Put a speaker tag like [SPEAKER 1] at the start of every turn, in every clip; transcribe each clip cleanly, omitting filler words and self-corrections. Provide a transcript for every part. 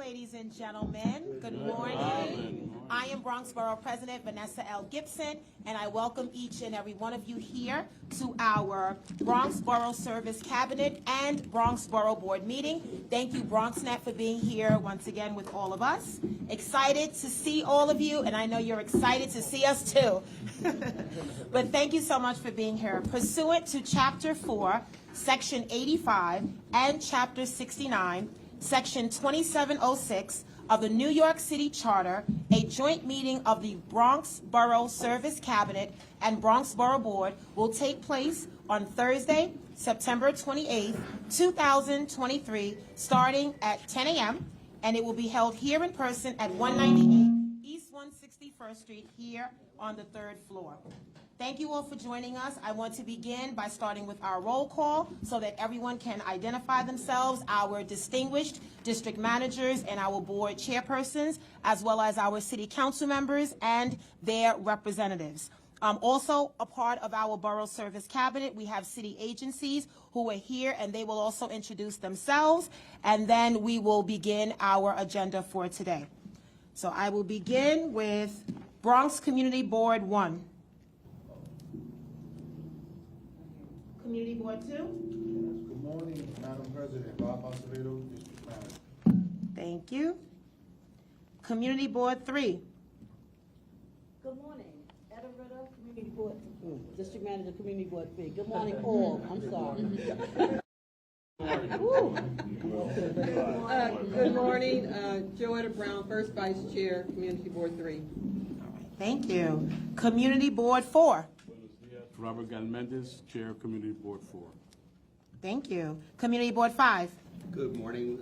[SPEAKER 1] ladies and gentlemen. Good morning. I am Bronx Borough President Vanessa L. Gibson, and I welcome each and every one of you here to our Bronx Borough Service Cabinet and Bronx Borough Board meeting. Thank you, BronxNet, for being here once again with all of us. Excited to see all of you, and I know you're excited to see us too. But thank you so much for being here. Pursuant to Chapter 4, Section 85, and Chapter 69, Section 2706 of the New York City Charter, a joint meeting of the Bronx Borough Service Cabinet and Bronx Borough Board will take place on Thursday, September 28, 2023, starting at 10 a.m., and it will be held here in person at 198 East 161st Street here on the third floor. Thank you all for joining us. I want to begin by starting with our roll call so that everyone can identify themselves, our distinguished district managers and our board chairpersons, as well as our city council members and their representatives. Also, a part of our Borough Service Cabinet, we have city agencies who are here, and they will also introduce themselves, and then we will begin our agenda for today. So I will begin with Bronx Community Board 1. Community Board 2.
[SPEAKER 2] Good morning, Madam President. Bob Acevedo, District Manager.
[SPEAKER 1] Thank you. Community Board 3.
[SPEAKER 3] Good morning, Etta Ritter, Community Board, District Manager, Community Board 3. Good morning, all. I'm sorry.
[SPEAKER 4] Good morning, Joetta Brown, First Vice Chair, Community Board 3.
[SPEAKER 1] Thank you. Community Board 4.
[SPEAKER 5] Robert Galmendez, Chair, Community Board 4.
[SPEAKER 1] Thank you. Community Board 5.
[SPEAKER 6] Good morning,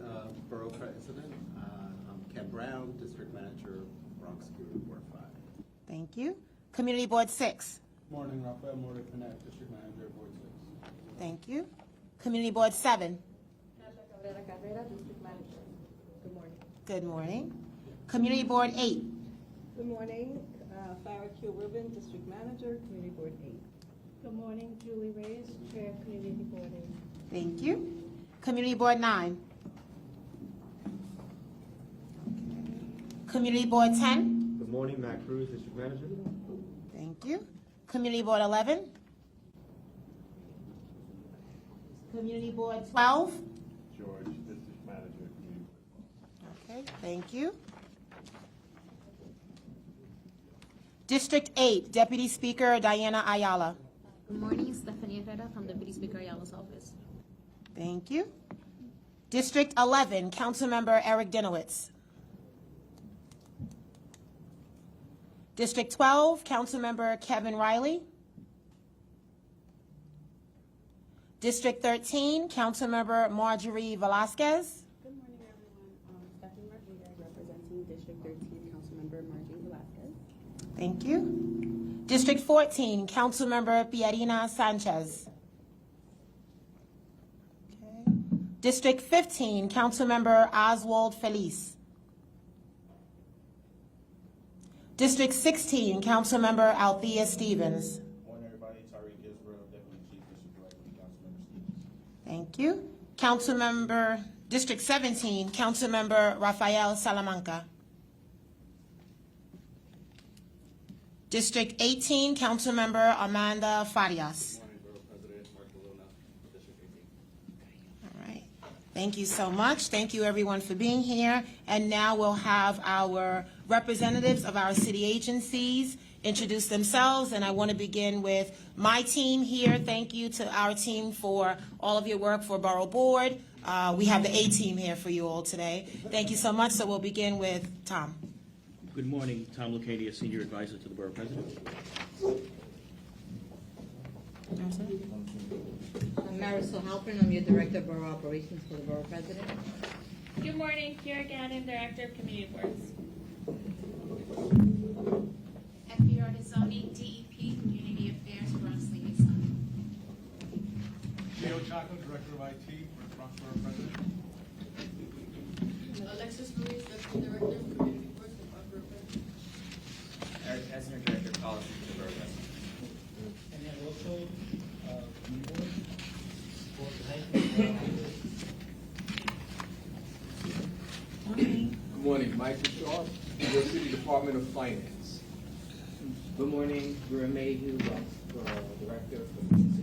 [SPEAKER 6] Borough President. I'm Ken Brown, District Manager, Bronx Community Board 5.
[SPEAKER 1] Thank you. Community Board 6.
[SPEAKER 2] Morning, Rafael Mordecanet, District Manager, Board 6.
[SPEAKER 1] Thank you. Community Board 7.
[SPEAKER 3] District Manager. Good morning.
[SPEAKER 1] Good morning. Community Board 8.
[SPEAKER 3] Good morning, Farah Q. Rubin, District Manager, Community Board 8.
[SPEAKER 7] Good morning, Julie Reyes, Chair, Community Board 8.
[SPEAKER 1] Thank you. Community Board 9. Community Board 10.
[SPEAKER 8] Good morning, Matt Cruz, District Manager.
[SPEAKER 1] Thank you. Community Board 11. Community Board 12.
[SPEAKER 5] George, District Manager, Community Board 12.
[SPEAKER 1] Okay, thank you. District 8, Deputy Speaker Diana Ayala.
[SPEAKER 9] Good morning, Stephanie Herrera from Deputy Speaker Ayala's office.
[SPEAKER 1] Thank you. District 11, Councilmember Eric Dinowitz. District 12, Councilmember Kevin Riley. District 13, Councilmember Marjorie Velasquez.
[SPEAKER 3] Good morning, everyone. Stephanie Rodriguez, representing District 13, Councilmember Marjorie Velasquez.
[SPEAKER 1] Thank you. District 14, Councilmember Pierina Sanchez. Okay. District 15, Councilmember Oswald Feliz. District 16, Councilmember Althea Stevens.
[SPEAKER 2] Morning, everybody. Tariq Israel, Deputy Chief District Director, Councilmember Stevens.
[SPEAKER 1] Thank you. Councilmember, District 17, Councilmember Rafael Salamanca. District 18, Councilmember Amanda Farias.
[SPEAKER 6] Morning, Borough President Mark Malona, District 18.
[SPEAKER 1] All right. Thank you so much. Thank you, everyone, for being here. And now we'll have our representatives of our city agencies introduce themselves. And I want to begin with my team here. Thank you to our team for all of your work for Borough Board. We have the A team here for you all today. Thank you so much. So we'll begin with Tom.
[SPEAKER 10] Good morning, Tom Lucania, Senior Advisor to the Borough President.
[SPEAKER 11] I'm Marisol Halpern. I'm your Director of Borough Operations for the Borough President.
[SPEAKER 7] Good morning, Kiara Gannon, Director of Community Boards.
[SPEAKER 9] FBR Designing, DEP, Community Affairs, Bronx Liaison.
[SPEAKER 2] Leo Chaco, Director of IT for Bronx Borough President.
[SPEAKER 7] Alexis Ruiz, Deputy Director of Community Boards for Bronx Borough President.
[SPEAKER 8] Eric Essner, Director of Policy for the Borough President.
[SPEAKER 12] And then also,
[SPEAKER 1] Morning.
[SPEAKER 13] Michael Sharp, New York City Department of Finance.
[SPEAKER 12] Good morning, Borough Mayhew, Director of Community.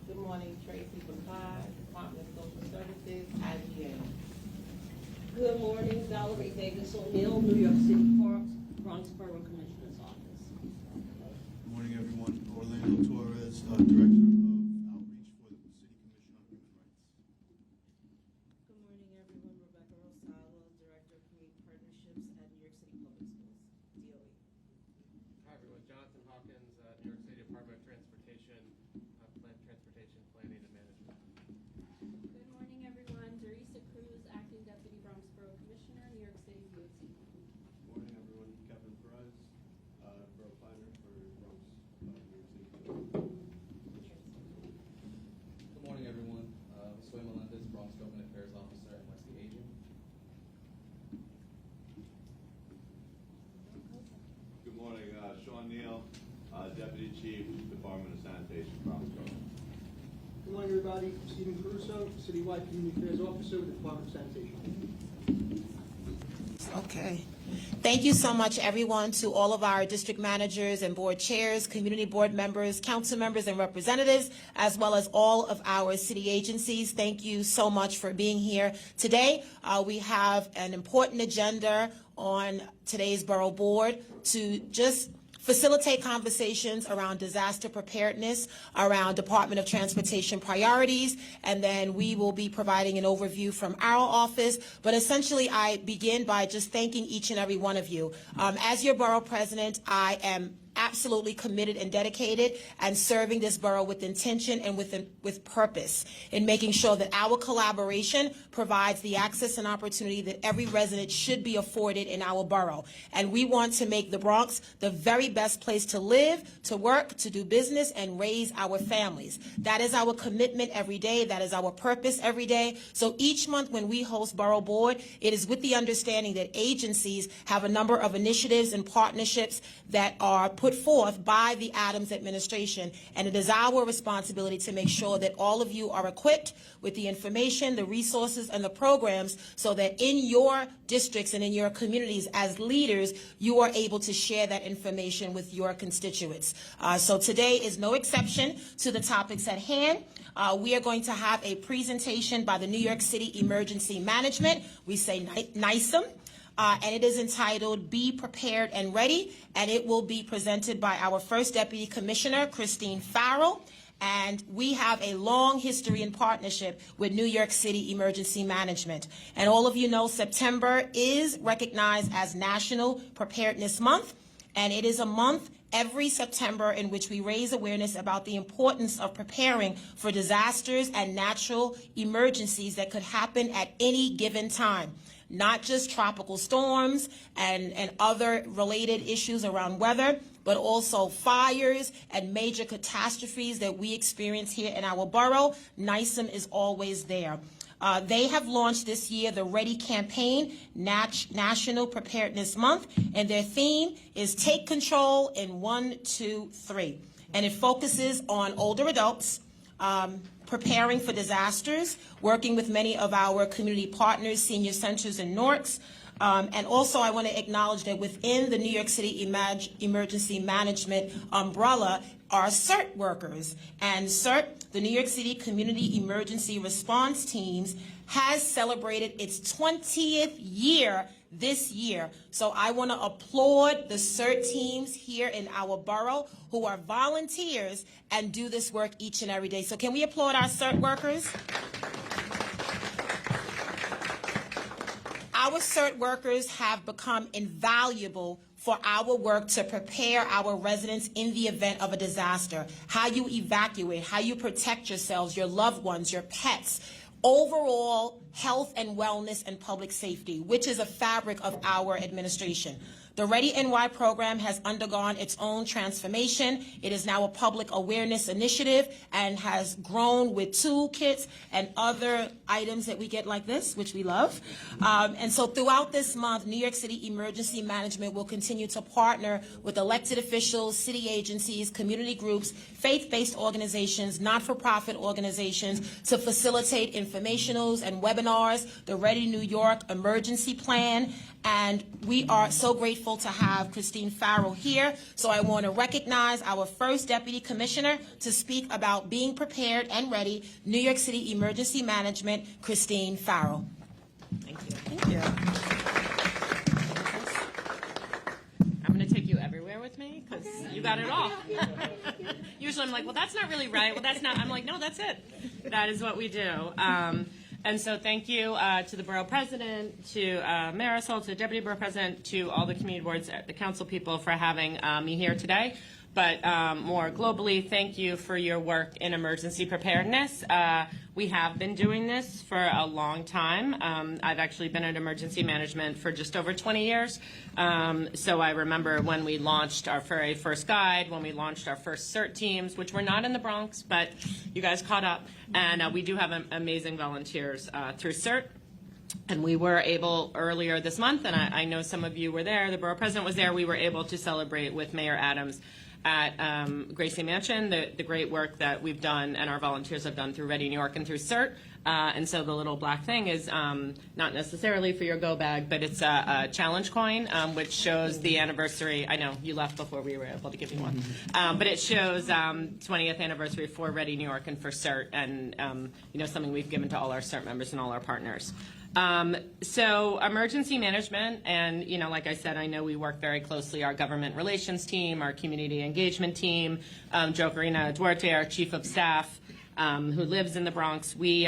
[SPEAKER 3] Good morning, Tracy Bacai, Department of Social Services, IGA.
[SPEAKER 4] Good morning, Valerie Davis O'Neill, New York City Parks, Bronx Borough Commissioner's Office.
[SPEAKER 2] Good morning, everyone. Orlando Torres, Director of Outreach for the City Commission on Human Rights.
[SPEAKER 3] Good morning, everyone. Rebecca Rosalo, Director of Community Partnerships at New York City Public Schools, DOE.
[SPEAKER 14] Hi, everyone. Jonathan Hawkins, New York City Department of Transportation, Transportation Planning and Management.
[SPEAKER 9] Good morning, everyone. Teresa Cruz, Acting Deputy Bronx Borough Commissioner, New York City DOT.
[SPEAKER 5] Good morning, everyone. Kevin Perez, Borough Planner for Bronx, New York City.
[SPEAKER 15] Good morning, everyone. Josue Melendez, Bronx Government Affairs Officer and Wesley Agent.
[SPEAKER 5] Good morning, Sean Neal, Deputy Chief, Department of Sanitation, Bronx Borough.
[SPEAKER 12] Good morning, everybody. Stephen Caruso, Citywide Community Affairs Officer with the Department of Sanitation.
[SPEAKER 1] Okay. Thank you so much, everyone, to all of our district managers and board chairs, community board members, council members and representatives, as well as all of our city agencies. Thank you so much for being here today. We have an important agenda on today's borough board to just facilitate conversations around disaster preparedness, around Department of Transportation priorities, and then we will be providing an overview from our office. But essentially, I begin by just thanking each and every one of you. As your borough president, I am absolutely committed and dedicated and serving this borough with intention and with purpose in making sure that our collaboration provides the access and opportunity that every resident should be afforded in our borough. And we want to make the Bronx the very best place to live, to work, to do business, and raise our families. That is our commitment every day. That is our purpose every day. So each month when we host Borough Board, it is with the understanding that agencies have a number of initiatives and partnerships that are put forth by the Adams administration, and it is our responsibility to make sure that all of you are equipped with the information, the resources, and the programs so that in your districts and in your communities as leaders, you are able to share that information with your constituents. So today is no exception to the topics at hand. We are going to have a presentation by the New York City Emergency Management. We say NYSEM. And it is entitled Be Prepared and Ready, and it will be presented by our first Deputy Commissioner, Christine Farrell. And we have a long history in partnership with New York City Emergency Management. And all of you know September is recognized as National Preparedness Month, and it is a month every September in which we raise awareness about the importance of preparing for disasters and natural emergencies that could happen at any given time. Not just tropical storms and other related issues around weather, but also fires and major catastrophes that we experience here in our borough. NYSEM is always there. They have launched this year the Ready campaign, National Preparedness Month, and their theme is Take Control in 1, 2, 3. And it focuses on older adults, preparing for disasters, working with many of our community partners, senior centers and NORCs. And also I want to acknowledge that within the New York City Emergency Management umbrella are CERT workers. And CERT, the New York City Community Emergency Response Teams, has celebrated its 20th year this year. So I want to applaud the CERT teams here in our borough who are volunteers and do this work each and every day. So can we applaud our CERT workers? Our CERT workers have become invaluable for our work to prepare our residents in the event of a disaster. How you evacuate, how you protect yourselves, your loved ones, your pets. Overall health and wellness and public safety, which is a fabric of our administration. The Ready NY program has undergone its own transformation. It is now a public awareness initiative and has grown with toolkits and other items that we get like this, which we love. And so throughout this month, New York City Emergency Management will continue to partner with elected officials, city agencies, community groups, faith-based organizations, not-for-profit organizations to facilitate informationals and webinars, the Ready New York Emergency Plan, and we are so grateful to have Christine Farrell here. So I want to recognize our first Deputy Commissioner to speak about being prepared and ready, New York City Emergency Management, Christine Farrell. Thank you.
[SPEAKER 16] Thank you. I'm going to take you everywhere with me because you got it all. Usually I'm like, well, that's not really right. Well, that's not. I'm like, no, that's it. That is what we do. And so thank you to the Borough President, to Marisol, to the Deputy Borough President, to all the community boards, the council people for having me here today. But more globally, thank you for your work in emergency preparedness. We have been doing this for a long time. I've actually been in emergency management for just over 20 years. So I remember when we launched our very first guide, when we launched our first CERT teams, which were not in the Bronx, but you guys caught up. And we do have amazing volunteers through CERT. And we were able earlier this month, and I know some of you were there, the Borough President was there, we were able to celebrate with Mayor Adams at Gracie Mansion, the great work that we've done and our volunteers have done through Ready New York and through CERT. And so the little black thing is not necessarily for your go bag, but it's a challenge coin, which shows the anniversary. I know you left before we were able to give you one. But it shows 20th anniversary for Ready New York and for CERT, and something we've given to all our CERT members and all our partners. So emergency management, and like I said, I know we work very closely, our government relations team, our community engagement team, Joe Carina Duarte, our chief of staff, who lives in the Bronx. We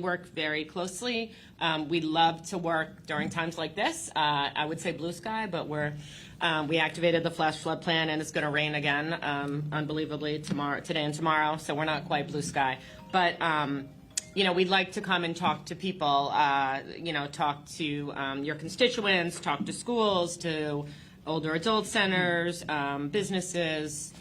[SPEAKER 16] work very closely. We love to work during times like this. I would say blue sky, but we activated the flash flood plan, and it's going to rain again, unbelievably, today and tomorrow. So we're not quite blue sky, but we'd like to come and talk to people, talk to your constituents, talk to schools, to older adult centers, businesses,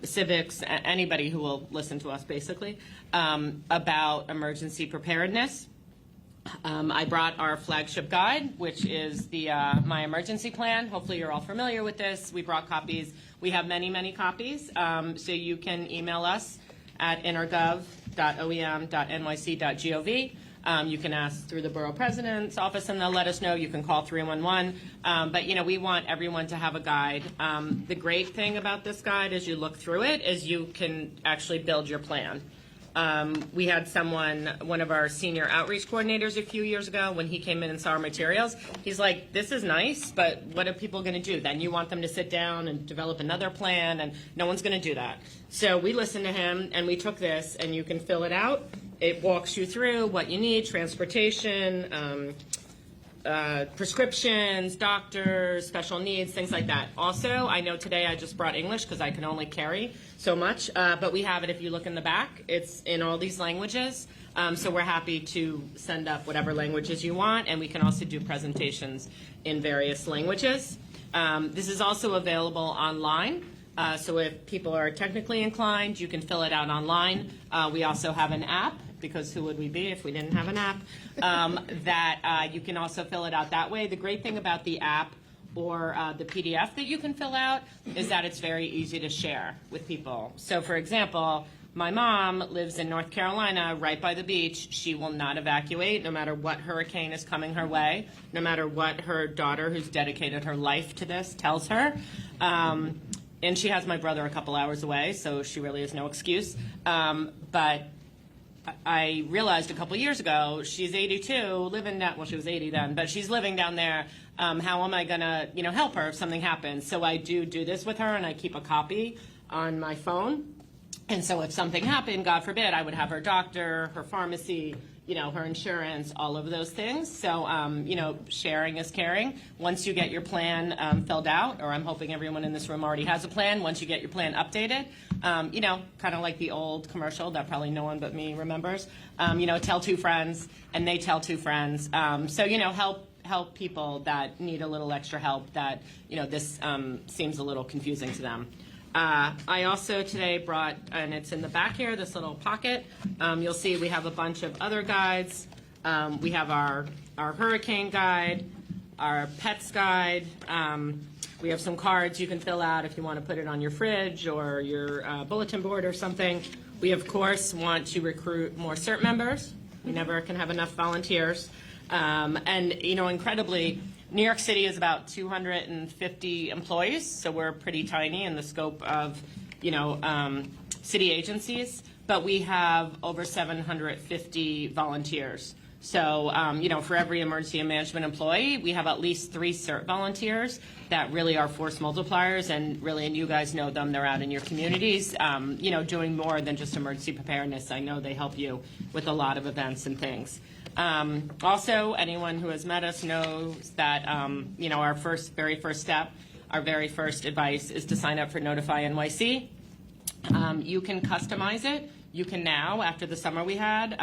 [SPEAKER 16] civics, anybody who will listen to us, basically, about emergency preparedness. I brought our flagship guide, which is the My Emergency Plan. Hopefully you're all familiar with this. We brought copies. We have many, many copies, so you can email us at intergov.oem.nyc.gov. You can ask through the Borough President's office and they'll let us know. You can call 311. But we want everyone to have a guide. The great thing about this guide as you look through it is you can actually build your plan. We had one of our senior outreach coordinators a few years ago, when he came in and saw our materials, he's like, this is nice, but what are people going to do? Then you want them to sit down and develop another plan, and no one's going to do that. So we listened to him, and we took this, and you can fill it out. It walks you through what you need, transportation, prescriptions, doctors, special needs, things like that. Also, I know today I just brought English because I can only carry so much, but we have it if you look in the back. It's in all these languages, so we're happy to send up whatever languages you want, and we can also do presentations in various languages. This is also available online, so if people are technically inclined, you can fill it out online. We also have an app, because who would we be if we didn't have an app, that you can also fill it out that way. The great thing about the app or the PDF that you can fill out is that it's very easy to share with people. So for example, my mom lives in North Carolina, right by the beach. She will not evacuate no matter what hurricane is coming her way, no matter what her daughter, who's dedicated her life to this, tells her. And she has my brother a couple hours away, so she really has no excuse. But I realized a couple years ago, she's 82, living down, well, she was 80 then, but she's living down there. How am I going to, help her if something happens? So I do this with her, and I keep a copy on my phone. And so if something happened, God forbid, I would have her doctor, her pharmacy, her insurance, all of those things. So, sharing is caring. Once you get your plan filled out, or I'm hoping everyone in this room already has a plan, once you get your plan updated, kind of like the old commercial that probably no one but me remembers, tell two friends, and they tell two friends. So, help people that need a little extra help that, this seems a little confusing to them. I also today brought, and it's in the back here, this little pocket. You'll see we have a bunch of other guides. We have our hurricane guide, our pets guide. We have some cards you can fill out if you want to put it on your fridge or your bulletin board or something. We, of course, want to recruit more CERT members. We never can have enough volunteers. And, incredibly, New York City is about 250 employees, so we're pretty tiny in the scope of, city agencies. But we have over 750 volunteers. So, for every emergency management employee, we have at least 3 CERT volunteers that really are force multipliers, and you guys know them, they're out in your communities, doing more than just emergency preparedness. I know they help you with a lot of events and things. Also, anyone who has met us knows that, our very first step, our very first advice is to sign up for Notify NYC. You can customize it. You can now, after the summer we had,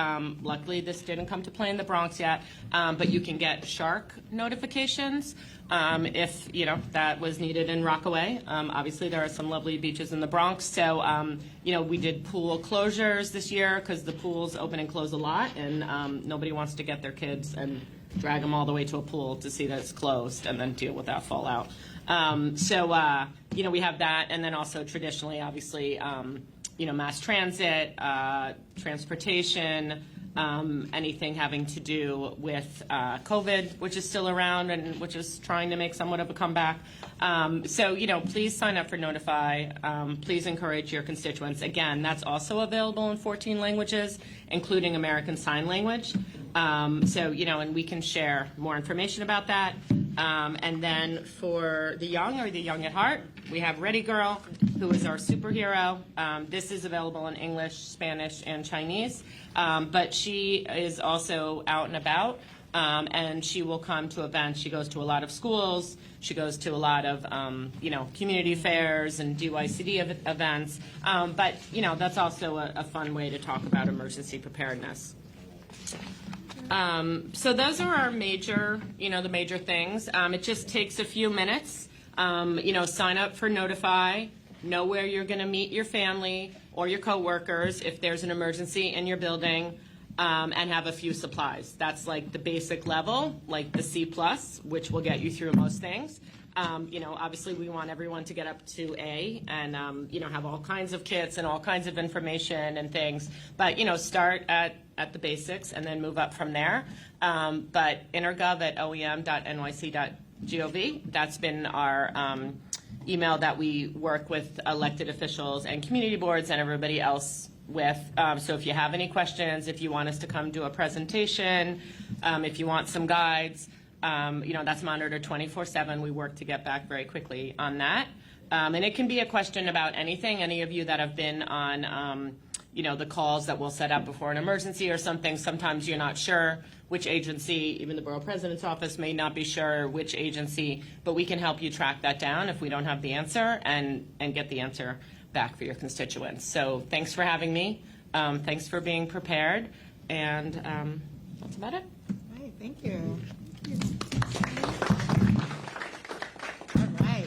[SPEAKER 16] luckily this didn't come to play in the Bronx yet, but you can get shark notifications if, that was needed in Rockaway. Obviously, there are some lovely beaches in the Bronx, so, we did pool closures this year because the pools open and close a lot, and nobody wants to get their kids and drag them all the way to a pool to see that it's closed and then deal with that fallout. We have that, and then also traditionally, obviously, mass transit, transportation, anything having to do with COVID, which is still around and which is trying to make somewhat of a comeback. Please sign up for Notify. Please encourage your constituents. Again, that's also available in 14 languages, including American Sign Language. And we can share more information about that. And then for the young or the young at heart, we have Ready Girl, who is our superhero. This is available in English, Spanish, and Chinese. But she is also out and about, and she will come to events. She goes to a lot of schools. She goes to a lot of, community fairs and DYCD events. But that's also a fun way to talk about emergency preparedness. So those are our major, the major things. It just takes a few minutes. Sign up for Notify, know where you're going to meet your family or your coworkers if there's an emergency in your building, and have a few supplies. That's like the basic level, like the C+, which will get you through most things. Obviously we want everyone to get up to A and, have all kinds of kits and all kinds of information and things. But, start at the basics and then move up from there. But intergov at oem.nyc.gov, that's been our email that we work with elected officials and community boards and everybody else with. So if you have any questions, if you want us to come do a presentation, if you want some guides, that's monitored 24/7. We work to get back very quickly on that. And it can be a question about anything. Any of you that have been on, the calls that we'll set up before an emergency or something, sometimes you're not sure which agency, even the borough president's office may not be sure which agency, but we can help you track that down if we don't have the answer and get the answer back for your constituents. So thanks for having me. Thanks for being prepared. And that's about it.
[SPEAKER 1] All right, thank you. All right.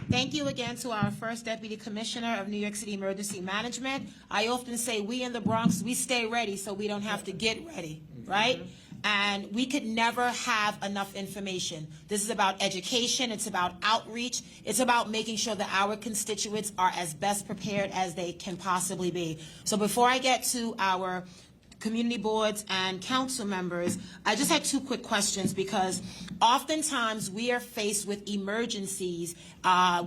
[SPEAKER 1] Thank you again to our first Deputy Commissioner of New York City Emergency Management. I often say we in the Bronx, we stay ready so we don't have to get ready, right? And we could never have enough information. This is about education. It's about outreach. It's about making sure that our constituents are as best prepared as they can possibly be. So before I get to our community boards and council members, I just had 2 quick questions because oftentimes we are faced with emergencies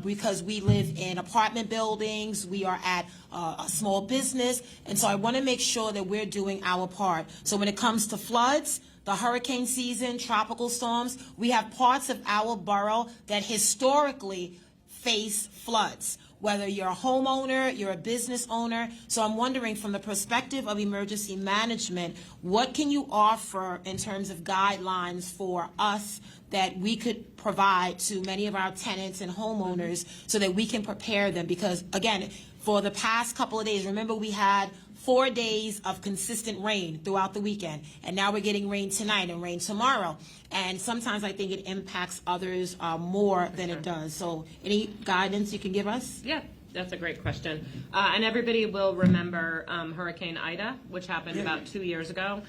[SPEAKER 1] because we live in apartment buildings, we are at a small business, and so I want to make sure that we're doing our part. So when it comes to floods, the hurricane season, tropical storms, we have parts of our borough that historically face floods. Whether you're a homeowner, you're a business owner. So I'm wondering, from the perspective of emergency management, what can you offer in terms of guidelines for us that we could provide to many of our tenants and homeowners so that we can prepare them? Because, again, for the past couple of days. Remember, we had 4 days of consistent rain throughout the weekend, and now we're getting rain tonight and rain tomorrow. And sometimes I think it impacts others more than it does. So any guidance you can give us?
[SPEAKER 16] Yeah, that's a great question. And everybody will remember Hurricane Ida, which happened about 2 years ago.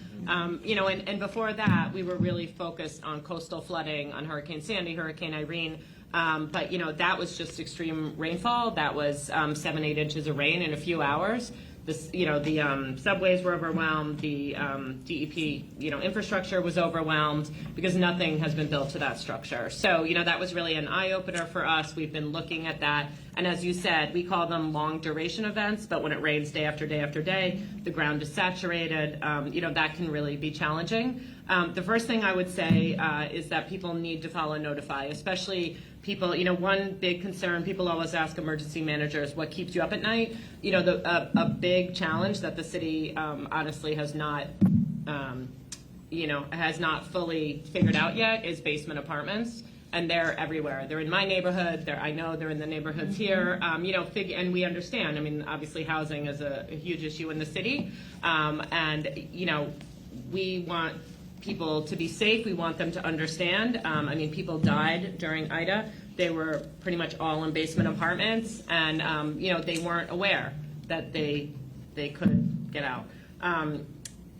[SPEAKER 16] You know, and before that, we were really focused on coastal flooding, on Hurricane Sandy, Hurricane Irene. But, you know, that was just extreme rainfall. That was 7-8 inches of rain in a few hours. You know, the subways were overwhelmed, the DEP, you know, infrastructure was overwhelmed because nothing has been built to that structure. So, you know, that was really an eye-opener for us. We've been looking at that. And as you said, we call them long-duration events, but when it rains day after day after day, the ground is saturated, you know, that can really be challenging. The first thing I would say is that people need to follow notify, especially people, you know, one big concern, people always ask emergency managers, what keeps you up at night? You know, a big challenge that the city honestly has not, you know, has not fully figured out yet is basement apartments. And they're everywhere. They're in my neighborhood. I know they're in the neighborhoods here. You know, and we understand. I mean, obviously, housing is a huge issue in the city. And, you know, we want people to be safe. We want them to understand. I mean, people died during Ida. They were pretty much all in basement apartments. And, you know, they weren't aware that they could get out.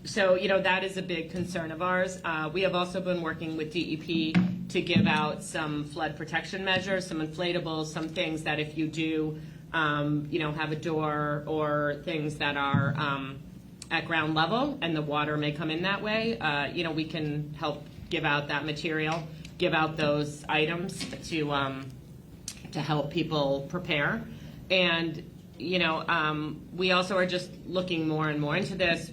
[SPEAKER 16] So, you know, that is a big concern of ours. We have also been working with DEP to give out some flood protection measures, some inflatables, some things that if you do, you know, have a door or things that are at ground level and the water may come in that way, you know, we can help give out that material, give out those items to help people prepare. And, you know, we also are just looking more and more into this.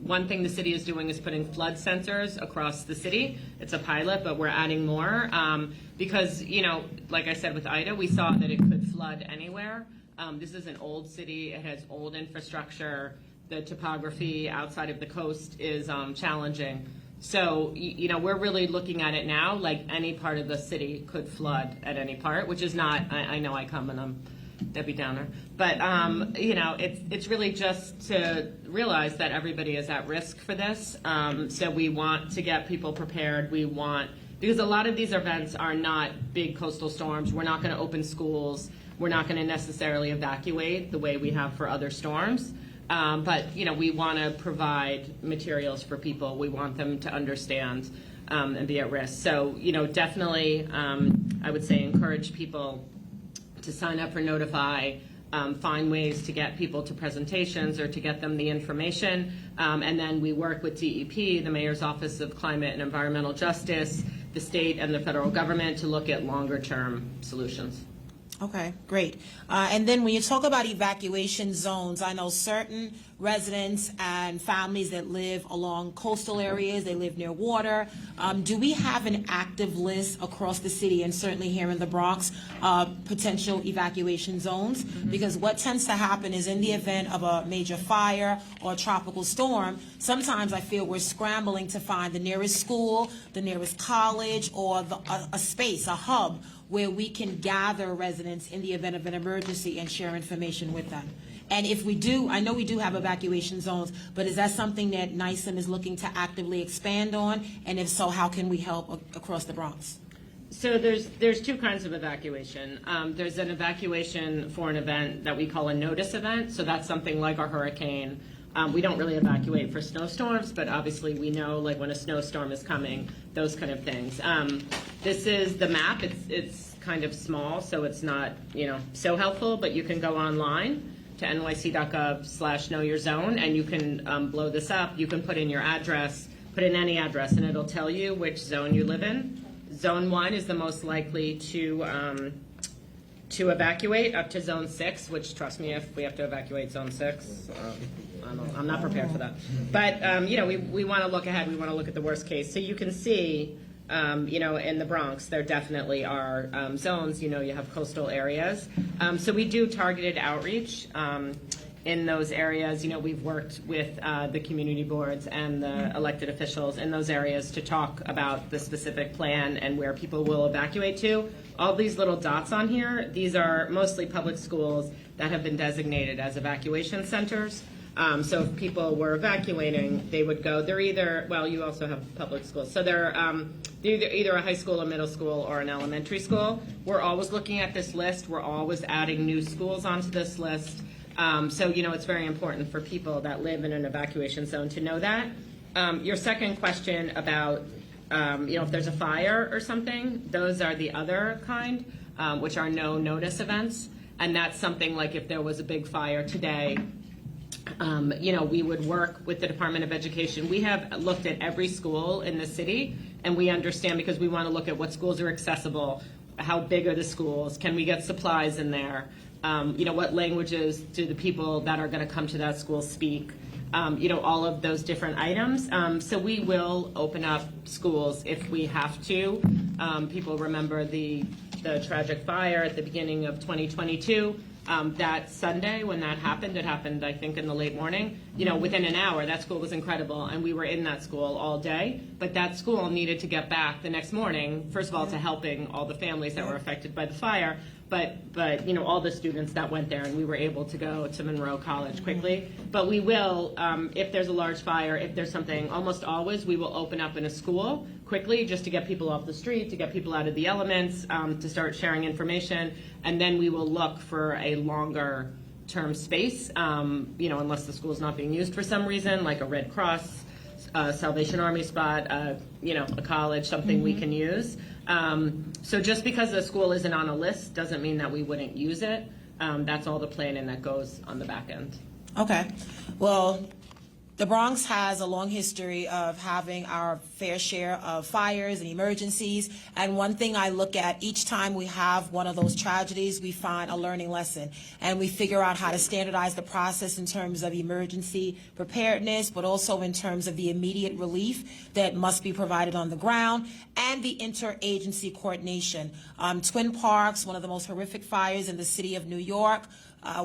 [SPEAKER 16] One thing the city is doing is putting flood sensors across the city. It's a pilot, but we're adding more because, you know, like I said with Ida, we saw that it could flood anywhere. This is an old city. It has old infrastructure. The topography outside of the coast is challenging. So, you know, we're really looking at it now like any part of the city could flood at any part, which is not, I know I come and I'm Debbie Downer. But, you know, it's really just to realize that everybody is at risk for this. So we want to get people prepared. Because a lot of these events are not big coastal storms. We're not going to open schools. We're not going to necessarily evacuate the way we have for other storms. But, you know, we want to provide materials for people. We want them to understand and be at risk. So, you know, definitely I would say encourage people to sign up for Notify, find ways to get people to presentations or to get them the information. And then we work with DEP, the Mayor's Office of Climate and Environmental Justice, the state and the federal government to look at longer term solutions.
[SPEAKER 1] Okay, great. And then when you talk about evacuation zones, I know certain residents and families that live along coastal areas, they live near water. Do we have an active list across the city and certainly here in the Bronx, potential evacuation zones? Because what tends to happen is in the event of a major fire or a tropical storm, sometimes I feel we're scrambling to find the nearest school, the nearest college, or a space, a hub, where we can gather residents in the event of an emergency and share information with them. And if we do, I know we do have evacuation zones, but is that something that NYSEM is looking to actively expand on? And if so, how can we help across the Bronx?
[SPEAKER 16] So there's two kinds of evacuation. There's an evacuation for an event that we call a notice event. So that's something like a hurricane. We don't really evacuate for snowstorms, but obviously we know like when a snowstorm is coming, those kind of things. This is the map. It's kind of small, so it's not, you know, so helpful, but you can go online to nyc.gov/knowyourzone and you can blow this up. You can put in your address, put in any address, and it'll tell you which zone you live in. Zone 1 is the most likely to evacuate up to Zone 6, which, trust me, if we have to evacuate Zone 6, I'm not prepared for that. But, you know, we want to look ahead. We want to look at the worst case. So you can see, you know, in the Bronx, there definitely are zones. You know, you have coastal areas. So we do targeted outreach. in those areas, we've worked with the community boards and the elected officials in those areas to talk about the specific plan and where people will evacuate to. All these little dots on here, these are mostly public schools that have been designated as evacuation centers. So if people were evacuating, they would go, they're either, well, you also have public schools, so they're either a high school, a middle school, or an elementary school. We're always looking at this list. We're always adding new schools onto this list. So, it's very important for people that live in an evacuation zone to know that. Your second question about, if there's a fire or something, those are the other kind, which are no notice events. And that's something like if there was a big fire today, we would work with the Department of Education. We have looked at every school in the city, and we understand because we want to look at what schools are accessible, how big are the schools, can we get supplies in there, what languages do the people that are going to come to that school speak, all of those different items. So we will open up schools if we have to. People remember the tragic fire at the beginning of 2022. That Sunday when that happened, it happened, I think, in the late morning. Within an hour, that school was incredible, and we were in that school all day. But that school needed to get back the next morning, first of all, to helping all the families that were affected by the fire, but all the students that went there, and we were able to go to Monroe College quickly. But we will, if there's a large fire, if there's something, almost always, we will open up in a school quickly just to get people off the street, to get people out of the elements, to start sharing information, and then we will look for a longer term space, unless the school's not being used for some reason, like a Red Cross, Salvation Army spot, a college, something we can use. So just because the school isn't on a list doesn't mean that we wouldn't use it. That's all the planning that goes on the back end.
[SPEAKER 1] Okay. Well, the Bronx has a long history of having our fair share of fires and emergencies, and one thing I look at each time we have one of those tragedies, we find a learning lesson, and we figure out how to standardize the process in terms of emergency preparedness, but also in terms of the immediate relief that must be provided on the ground, and the interagency coordination. Twin Parks, one of the most horrific fires in the city of New York,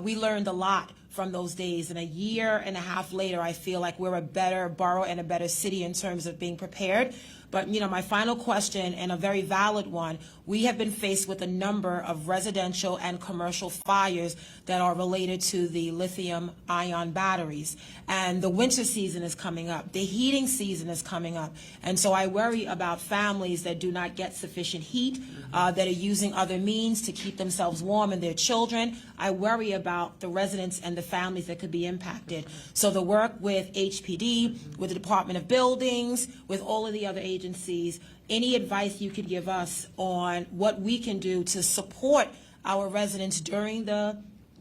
[SPEAKER 1] we learned a lot from those days, and a year and a half later, I feel like we're a better borough and a better city in terms of being prepared. But, my final question, and a very valid one, we have been faced with a number of residential and commercial fires that are related to the lithium-ion batteries. And the winter season is coming up. The heating season is coming up. And so I worry about families that do not get sufficient heat, that are using other means to keep themselves warm and their children. I worry about the residents and the families that could be impacted. So the work with HPD, with the Department of Buildings, with all of the other agencies, any advice you could give us on what we can do to support our residents during the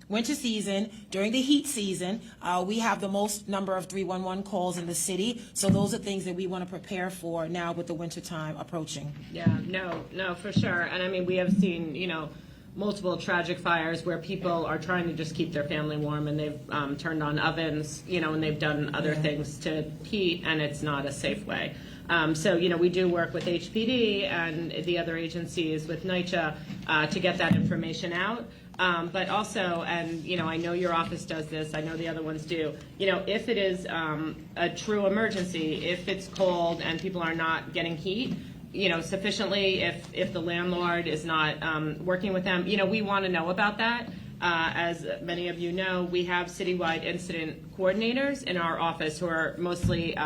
[SPEAKER 1] winter season, during the heat season. We have the most number of 311 calls in the city, so those are things that we want to prepare for now with the winter time approaching.
[SPEAKER 16] Yeah, no, for sure. And I mean, we have seen, multiple tragic fires where people are trying to just keep their family warm, and they've turned on ovens, and they've done other things to heat, and it's not a safe way. So, we do work with HPD and the other agencies with NYCHA to get that information out. But also, and, I know your office does this, I know the other ones do, if it is a true emergency, if it's cold and people are not getting heat, sufficiently, if the landlord is not working with them, we want to know about that. As many of you know, we have citywide incident coordinators in our office who are mostly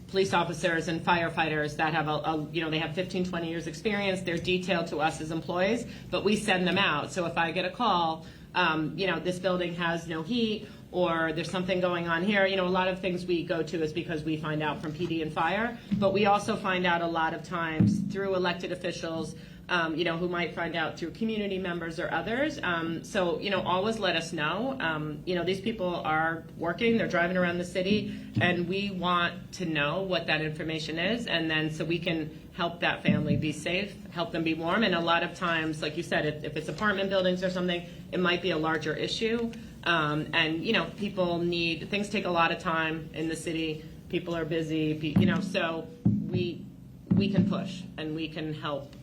[SPEAKER 16] police officers and firefighters that have they have 15, 20 years experience. They're detailed to us as employees, but we send them out. So if I get a call, this building has no heat, or there's something going on here, a lot of things we go to is because we find out from PD and fire, but we also find out a lot of times through elected officials, who might find out through community members or others. So, always let us know. These people are working, they're driving around the city, and we want to know what that information is, and then so we can help that family be safe, help them be warm. And a lot of times, like you said, if it's apartment buildings or something, it might be a larger issue. And, people things take a lot of time in the city. People are busy, so we can push and we can help,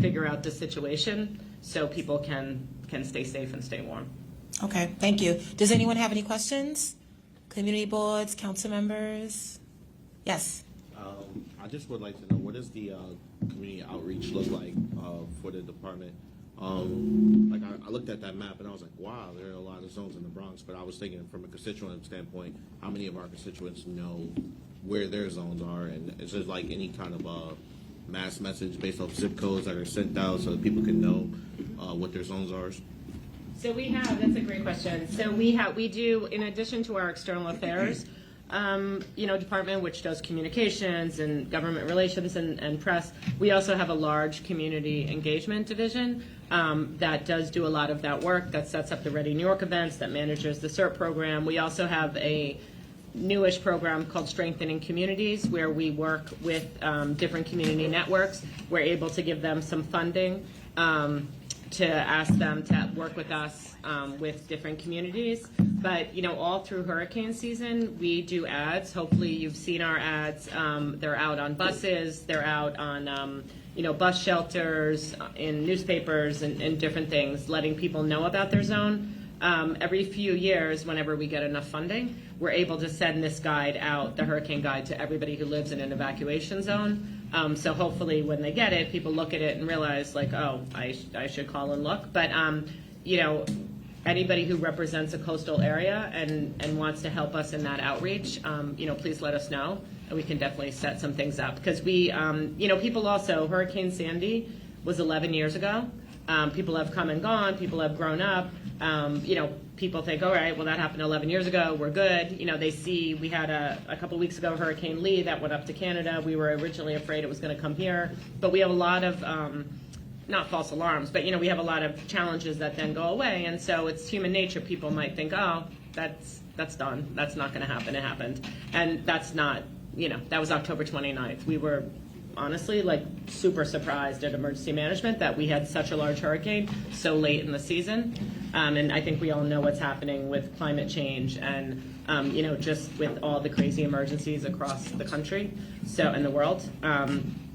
[SPEAKER 16] figure out the situation so people can stay safe and stay warm.
[SPEAKER 1] Okay, thank you. Does anyone have any questions? Community boards, council members? Yes.
[SPEAKER 17] I just would like to know, what does the community outreach look like for the department? Like I looked at that map and I was like, wow, there are a lot of zones in the Bronx, but I was thinking from a constituent standpoint, how many of our constituents know where their zones are, and is there like any kind of mass message based off zip codes that are sent out so that people can know what their zones are?
[SPEAKER 16] So we have, that's a great question. So we do, in addition to our external affairs, department, which does communications and government relations and press, we also have a large community engagement division that does do a lot of that work, that sets up the Ready New York events, that manages the CERT program. We also have a newish program called Strengthening Communities, where we work with different community networks. We're able to give them some funding to ask them to work with us with different communities. But, all through hurricane season, we do ads. Hopefully you've seen our ads. They're out on buses. They're out on, bus shelters, in newspapers and different things, letting people know about their zone. Every few years, whenever we get enough funding, we're able to send this guide out, the hurricane guide, to everybody who lives in an evacuation zone. So hopefully when they get it, people look at it and realize, like, oh, I should call and look. But, anybody who represents a coastal area and wants to help us in that outreach, please let us know, and we can definitely set some things up. Because we, people also, Hurricane Sandy was 11 years ago. People have come and gone. People have grown up. People think, all right, well, that happened 11 years ago. We're good. They see, we had a couple weeks ago, Hurricane Lee that went up to Canada. We were originally afraid it was going to come here. But we have a lot of, not false alarms, but, we have a lot of challenges that then go away. And so it's human nature. People might think, oh, that's done. That's not going to happen. It happened. And that's not, that was October 29th. We were honestly super surprised at emergency management that we had such a large hurricane so late in the season. And I think we all know what's happening with climate change and, just with all the crazy emergencies across the country and the world.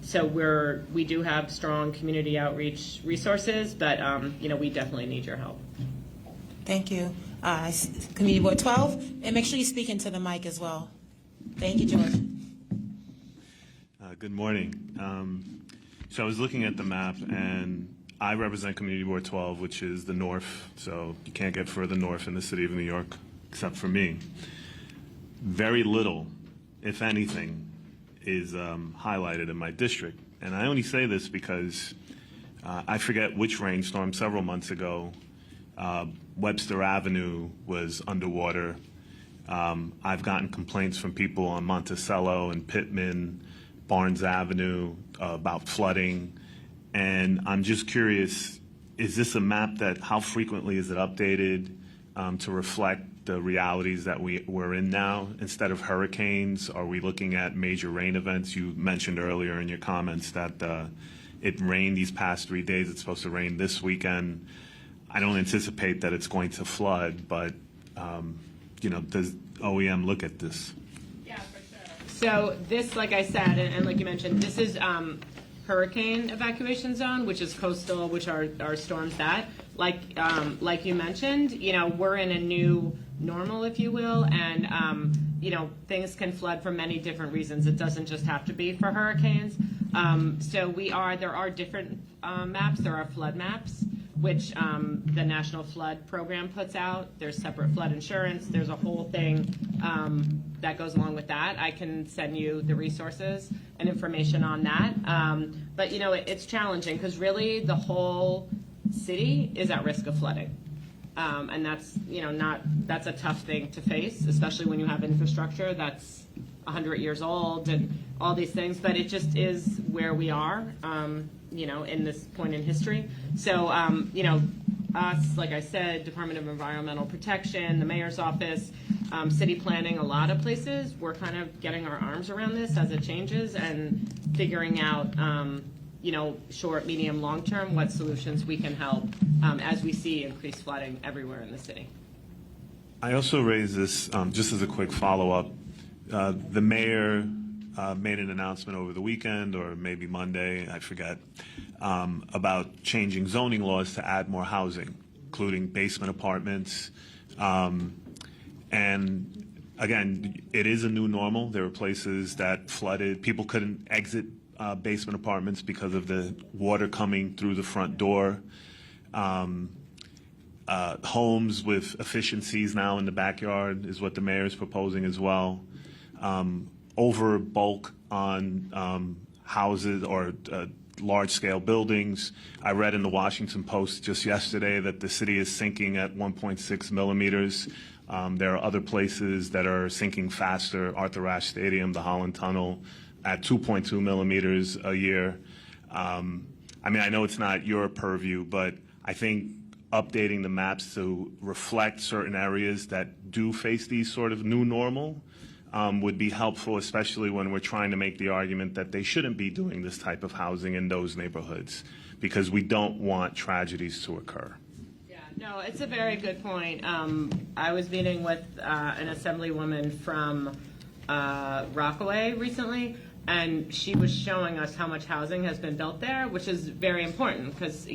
[SPEAKER 16] So we do have strong community outreach resources, but, we definitely need your help.
[SPEAKER 1] Thank you. Community Board 12, and make sure you speak into the mic as well. Thank you, George.
[SPEAKER 18] Good morning. So I was looking at the map, and I represent Community Board 12, which is the north, so you can't get further north in the city of New York, except for me. Very little, if anything, is highlighted in my district. And I only say this because I forget which rainstorm several months ago, Webster Avenue was underwater. I've gotten complaints from people on Monticello and Pittman, Barnes Avenue, about flooding. And I'm just curious, is this a map how frequently is it updated to reflect the realities that we're in now? Instead of hurricanes, are we looking at major rain events? You mentioned earlier in your comments that it rained these past 3 days. It's supposed to rain this weekend. I don't anticipate that it's going to flood, but does OEM look at this?
[SPEAKER 16] So this, like I said, and like you mentioned, this is hurricane evacuation zone, which is coastal, which are storms that, like you mentioned, we're in a new normal, if you will, and things can flood for many different reasons. It doesn't just have to be for hurricanes. So there are different maps. There are flood maps, which the National Flood Program puts out. There's separate flood insurance. There's a whole thing that goes along with that. I can send you the resources and information on that. But, it's challenging because really the whole city is at risk of flooding. And that's, that's a tough thing to face, especially when you have infrastructure that's 100 years old and all these things. But it just is where we are. In this point in history. So, us, like I said, Department of Environmental Protection, the Mayor's Office, city planning, a lot of places, we're kind of getting our arms around this as it changes and figuring out, short, medium, long term, what solutions we can help as we see increased flooding everywhere in the city.
[SPEAKER 18] I also raised this just as a quick follow-up. The mayor made an announcement over the weekend or maybe Monday, I forget, about changing zoning laws to add more housing including basement apartments. And again, it is a new normal. There were places that flooded. People couldn't exit basement apartments because of the water coming through the front door. Homes with efficiencies now in the backyard is what the mayor is proposing as well. Over bulk on houses or large-scale buildings. I read in the Washington Post just yesterday that the city is sinking at 1.6 millimeters. There are other places that are sinking faster, Arthur Ashe Stadium, the Holland Tunnel, at 2.2 millimeters a year. I mean, I know it's not your purview, but I think updating the maps to reflect certain areas that do face these sort of new normal would be helpful, especially when we're trying to make the argument that they shouldn't be doing this type of housing in those neighborhoods, because we don't want tragedies to occur.
[SPEAKER 16] No, it's a very good point. I was meeting with an assemblywoman from Rockaway recently, and she was showing us how much housing has been built there, which is very important because,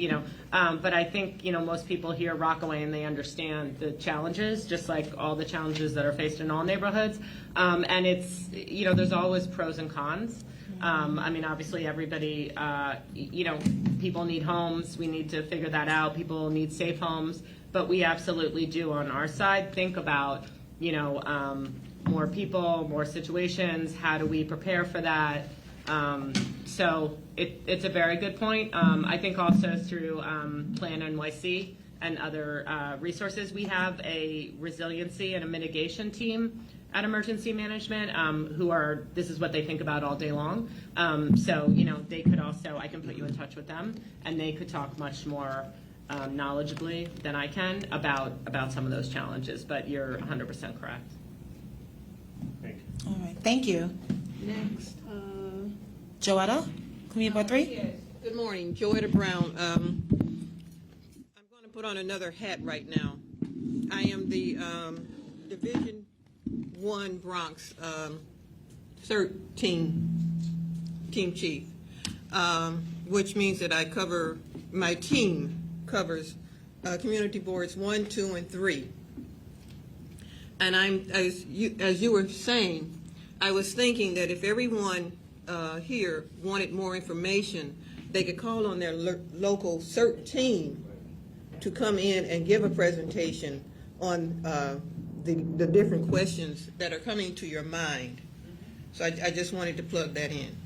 [SPEAKER 16] but I think, most people hear Rockaway and they understand the challenges, just like all the challenges that are faced in all neighborhoods. And it's, there's always pros and cons. I mean, obviously everybody, people need homes. We need to figure that out. People need safe homes. But we absolutely do on our side think about, more people, more situations. How do we prepare for that? So it's a very good point. I think also through Plan NYC and other resources, we have a resiliency and a mitigation team at Emergency Management, this is what they think about all day long. So, they could also, I can put you in touch with them, and they could talk much more knowledgeably than I can about some of those challenges, but you're 100% correct.
[SPEAKER 18] Thank you.
[SPEAKER 1] All right, thank you.
[SPEAKER 3] Next,
[SPEAKER 1] Joetta, Community Board 3?
[SPEAKER 19] Yes. Good morning, Joetta Brown. I'm going to put on another hat right now. I am the Division 1 Bronx third team chief, which means that I cover, my team covers community boards 1, 2, and 3. And as you were saying, I was thinking that if everyone here wanted more information, they could call on their local CERT team to come in and give a presentation on the different questions that are coming to your mind. So I just wanted to plug that in.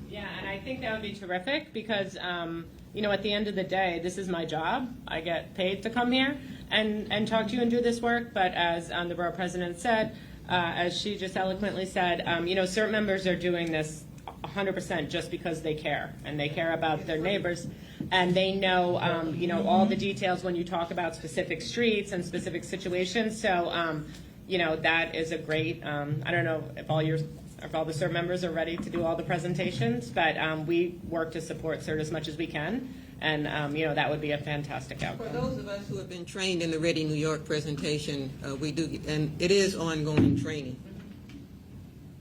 [SPEAKER 16] Yeah, and I think that would be terrific because, at the end of the day, this is my job. I get paid to come here and talk to you and do this work. But as the borough president said, as she just eloquently said, CERT members are doing this 100% just because they care, and they care about their neighbors, and they know, all the details when you talk about specific streets and specific situations. So, that is a great. I don't know if all the CERT members are ready to do all the presentations, but we work to support CERT as much as we can, and that would be a fantastic outcome.
[SPEAKER 19] For those of us who have been trained in the Ready New York presentation, we do, and it is ongoing training.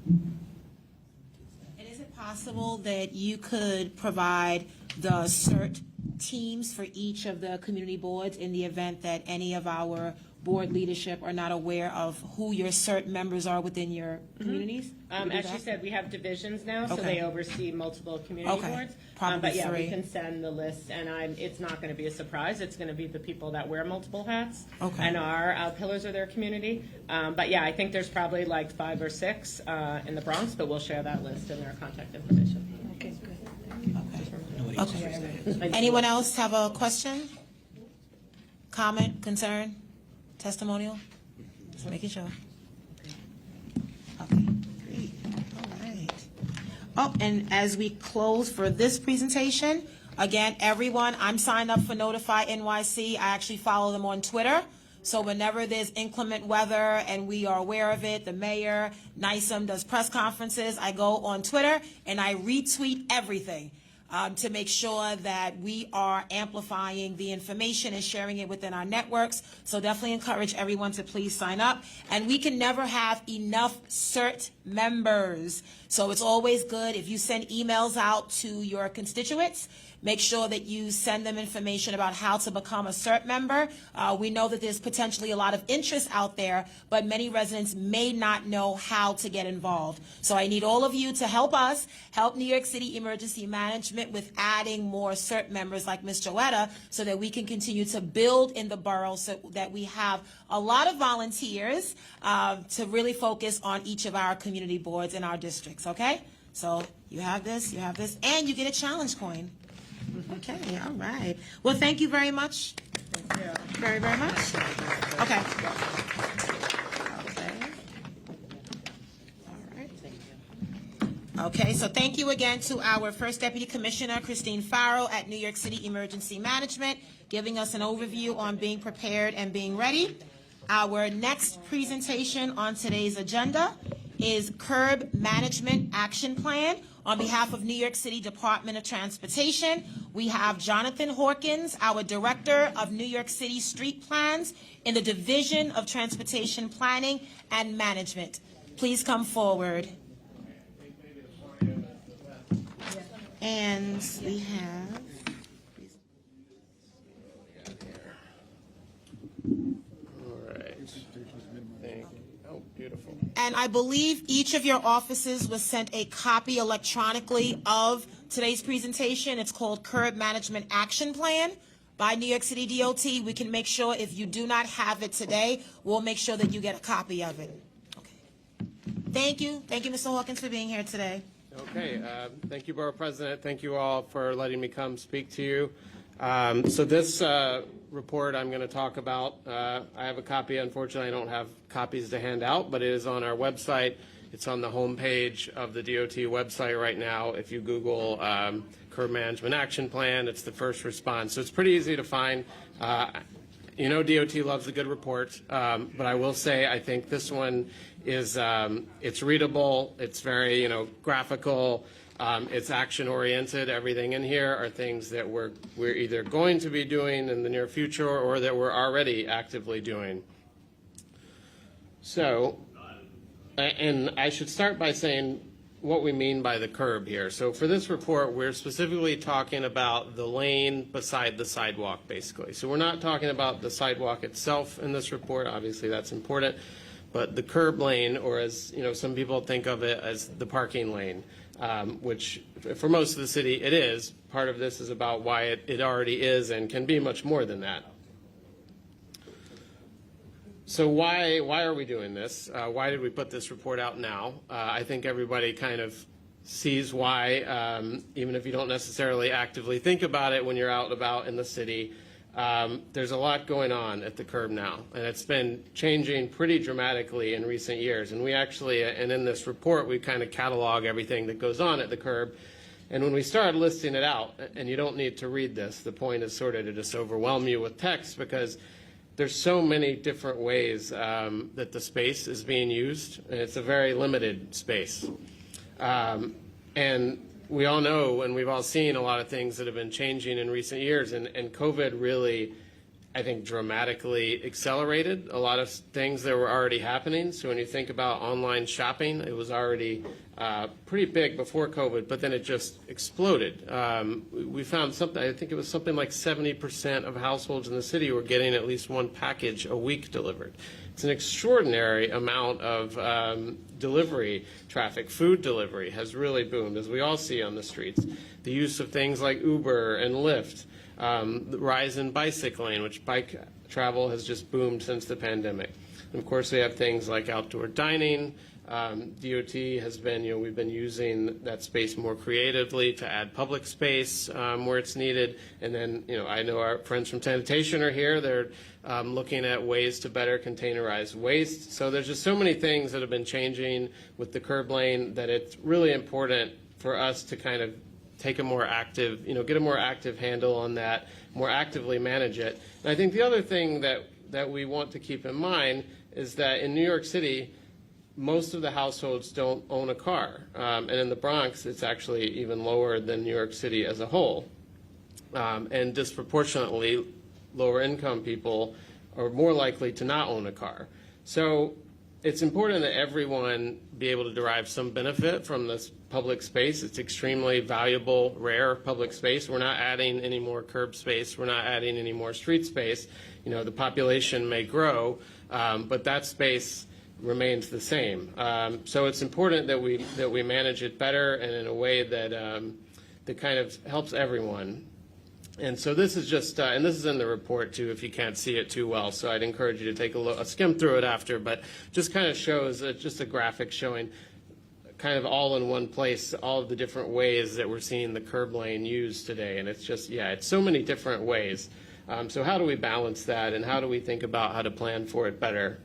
[SPEAKER 1] And is it possible that you could provide the CERT teams for each of the community boards in the event that any of our board leadership are not aware of who your CERT members are within your communities?
[SPEAKER 16] As she said, we have divisions now, so
[SPEAKER 1] Okay.
[SPEAKER 16] they oversee multiple community
[SPEAKER 1] Okay.
[SPEAKER 16] boards.
[SPEAKER 1] Probably
[SPEAKER 16] but yeah,
[SPEAKER 1] 3.
[SPEAKER 16] we can send the list, and it's not going to be a surprise. It's going to be the people that wear multiple hats
[SPEAKER 1] Okay.
[SPEAKER 16] and are pillars of their community. But yeah, I think there's probably like 5 or 6 in the Bronx, but we'll share that list and their contact information.
[SPEAKER 1] Okay, good. Okay. Anyone else have a question? Comment, concern, testimonial? Just making sure. Okay, great. All right. Oh, and as we close for this presentation, again, everyone, I'm signed up for Notify NYC. I actually follow them on Twitter. So whenever there's inclement weather and we are aware of it, the mayor, NYSEM does press conferences, I go on Twitter and I retweet everything to make sure that we are amplifying the information and sharing it within our networks. So definitely encourage everyone to please sign up. And we can never have enough CERT members. So it's always good if you send emails out to your constituents, make sure that you send them information about how to become a CERT member. We know that there's potentially a lot of interest out there, but many residents may not know how to get involved. So I need all of you to help us, help New York City Emergency Management with adding more CERT members like Ms. Joetta, so that we can continue to build in the borough, so that we have a lot of volunteers to really focus on each of our community boards in our districts, okay? So you have this, and you get a challenge coin. Okay, all right. Well, thank you very much. Very, very much. Okay. Okay, so thank you again to our First Deputy Commissioner, Christine Farrell at New York City Emergency Management, giving us an overview on being prepared and being ready. Our next presentation on today's agenda is Curb Management Action Plan. On behalf of New York City Department of Transportation, we have Jonathan Hawkins, our Director of New York City Street Plans in the Division of Transportation Planning and Management. Please come forward. And we have...
[SPEAKER 14] Beautiful.
[SPEAKER 1] And I believe each of your offices was sent a copy electronically of today's presentation. It's called Curb Management Action Plan by New York City DOT. We can make sure if you do not have it today, we'll make sure that you get a copy of it. Okay. Thank you. Thank you, Mr. Hawkins, for being here today.
[SPEAKER 14] Okay, thank you, Borough President. Thank you all for letting me come speak to you. So this report I'm going to talk about, I have a copy. Unfortunately, I don't have copies to hand out, but it is on our website. It's on the homepage of the DOT website right now. If you Google Curb Management Action Plan, it's the first response. So it's pretty easy to find. You know, DOT loves a good report, but I will say I think this one is it's readable. It's very graphical. It's action-oriented. Everything in here are things that we're either going to be doing in the near future or that we're already actively doing. So, and I should start by saying what we mean by the curb here. So for this report, we're specifically talking about the lane beside the sidewalk, basically. So we're not talking about the sidewalk itself in this report. Obviously, that's important. But the curb lane, or as some people think of it as the parking lane, which for most of the city it is. Part of this is about why it already is and can be much more than that. So why are we doing this? Why did we put this report out now? I think everybody kind of sees why, even if you don't necessarily actively think about it when you're out and about in the city. There's a lot going on at the curb now, and it's been changing pretty dramatically in recent years. And we actually, and in this report, we kind of catalog everything that goes on at the curb. And when we started listing it out, and you don't need to read this, the point is sort of to just overwhelm you with text, because there's so many different ways that the space is being used, and it's a very limited space. And we all know, and we've all seen a lot of things that have been changing in recent years, and COVID really, I think, dramatically accelerated a lot of things that were already happening. So when you think about online shopping, it was already pretty big before COVID, but then it just exploded. We found something, I think it was something like 70% of households in the city were getting at least one package a week delivered. It's an extraordinary amount of delivery traffic. Food delivery has really boomed, as we all see on the streets. The use of things like Uber and Lyft, the rise in bicycling, which bike travel has just boomed since the pandemic. And of course, we have things like outdoor dining. DOT has been, we've been using that space more creatively to add public space where it's needed. And then, I know our friends from sanitation are here. They're looking at ways to better containerize waste. So there's just so many things that have been changing with the curb lane that it's really important for us to kind of take a more active, get a more active handle on that, more actively manage it. And I think the other thing that we want to keep in mind is that in New York City, most of the households don't own a car. And in the Bronx, it's actually even lower than New York City as a whole. And disproportionately, lower income people are more likely to not own a car. So it's important that everyone be able to derive some benefit from this public space. It's extremely valuable, rare public space. We're not adding any more curb space. We're not adding any more street space. The population may grow, but that space remains the same. So it's important that we manage it better and in a way that kind of helps everyone. And so this is just, and this is in the report too, if you can't see it too well. So I'd encourage you to take a skim through it after, but just kind of shows just a graphic showing kind of all in one place, all of the different ways that we're seeing the curb lane used today. And it's just, it's so many different ways. So how do we balance that, and how do we think about how to plan for it better?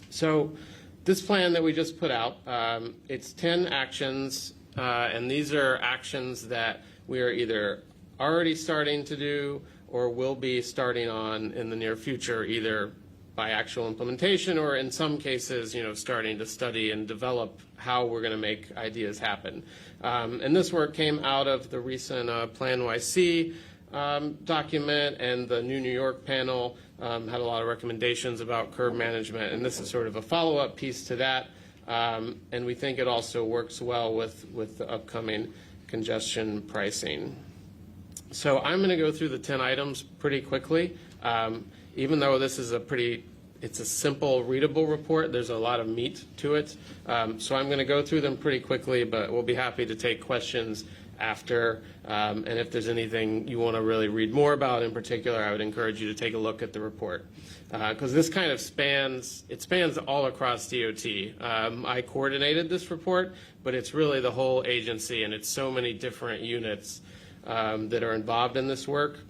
[SPEAKER 14] So this plan that we just put out, it's 10 actions, and these are actions that we are either already starting to do or will be starting on in the near future, either by actual implementation or in some cases, starting to study and develop how we're going to make ideas happen. And this work came out of the recent Plan YC document, and the New York panel had a lot of recommendations about curb management, and this is sort of a follow-up piece to that. And we think it also works well with the upcoming congestion pricing. So I'm going to go through the 10 items pretty quickly. Even though this is it's a simple, readable report, there's a lot of meat to it. So I'm going to go through them pretty quickly, but we'll be happy to take questions after. And if there's anything you want to really read more about in particular, I would encourage you to take a look at the report. Because this kind of spans all across DOT. I coordinated this report, but it's really the whole agency, and it's so many different units that are involved in this work.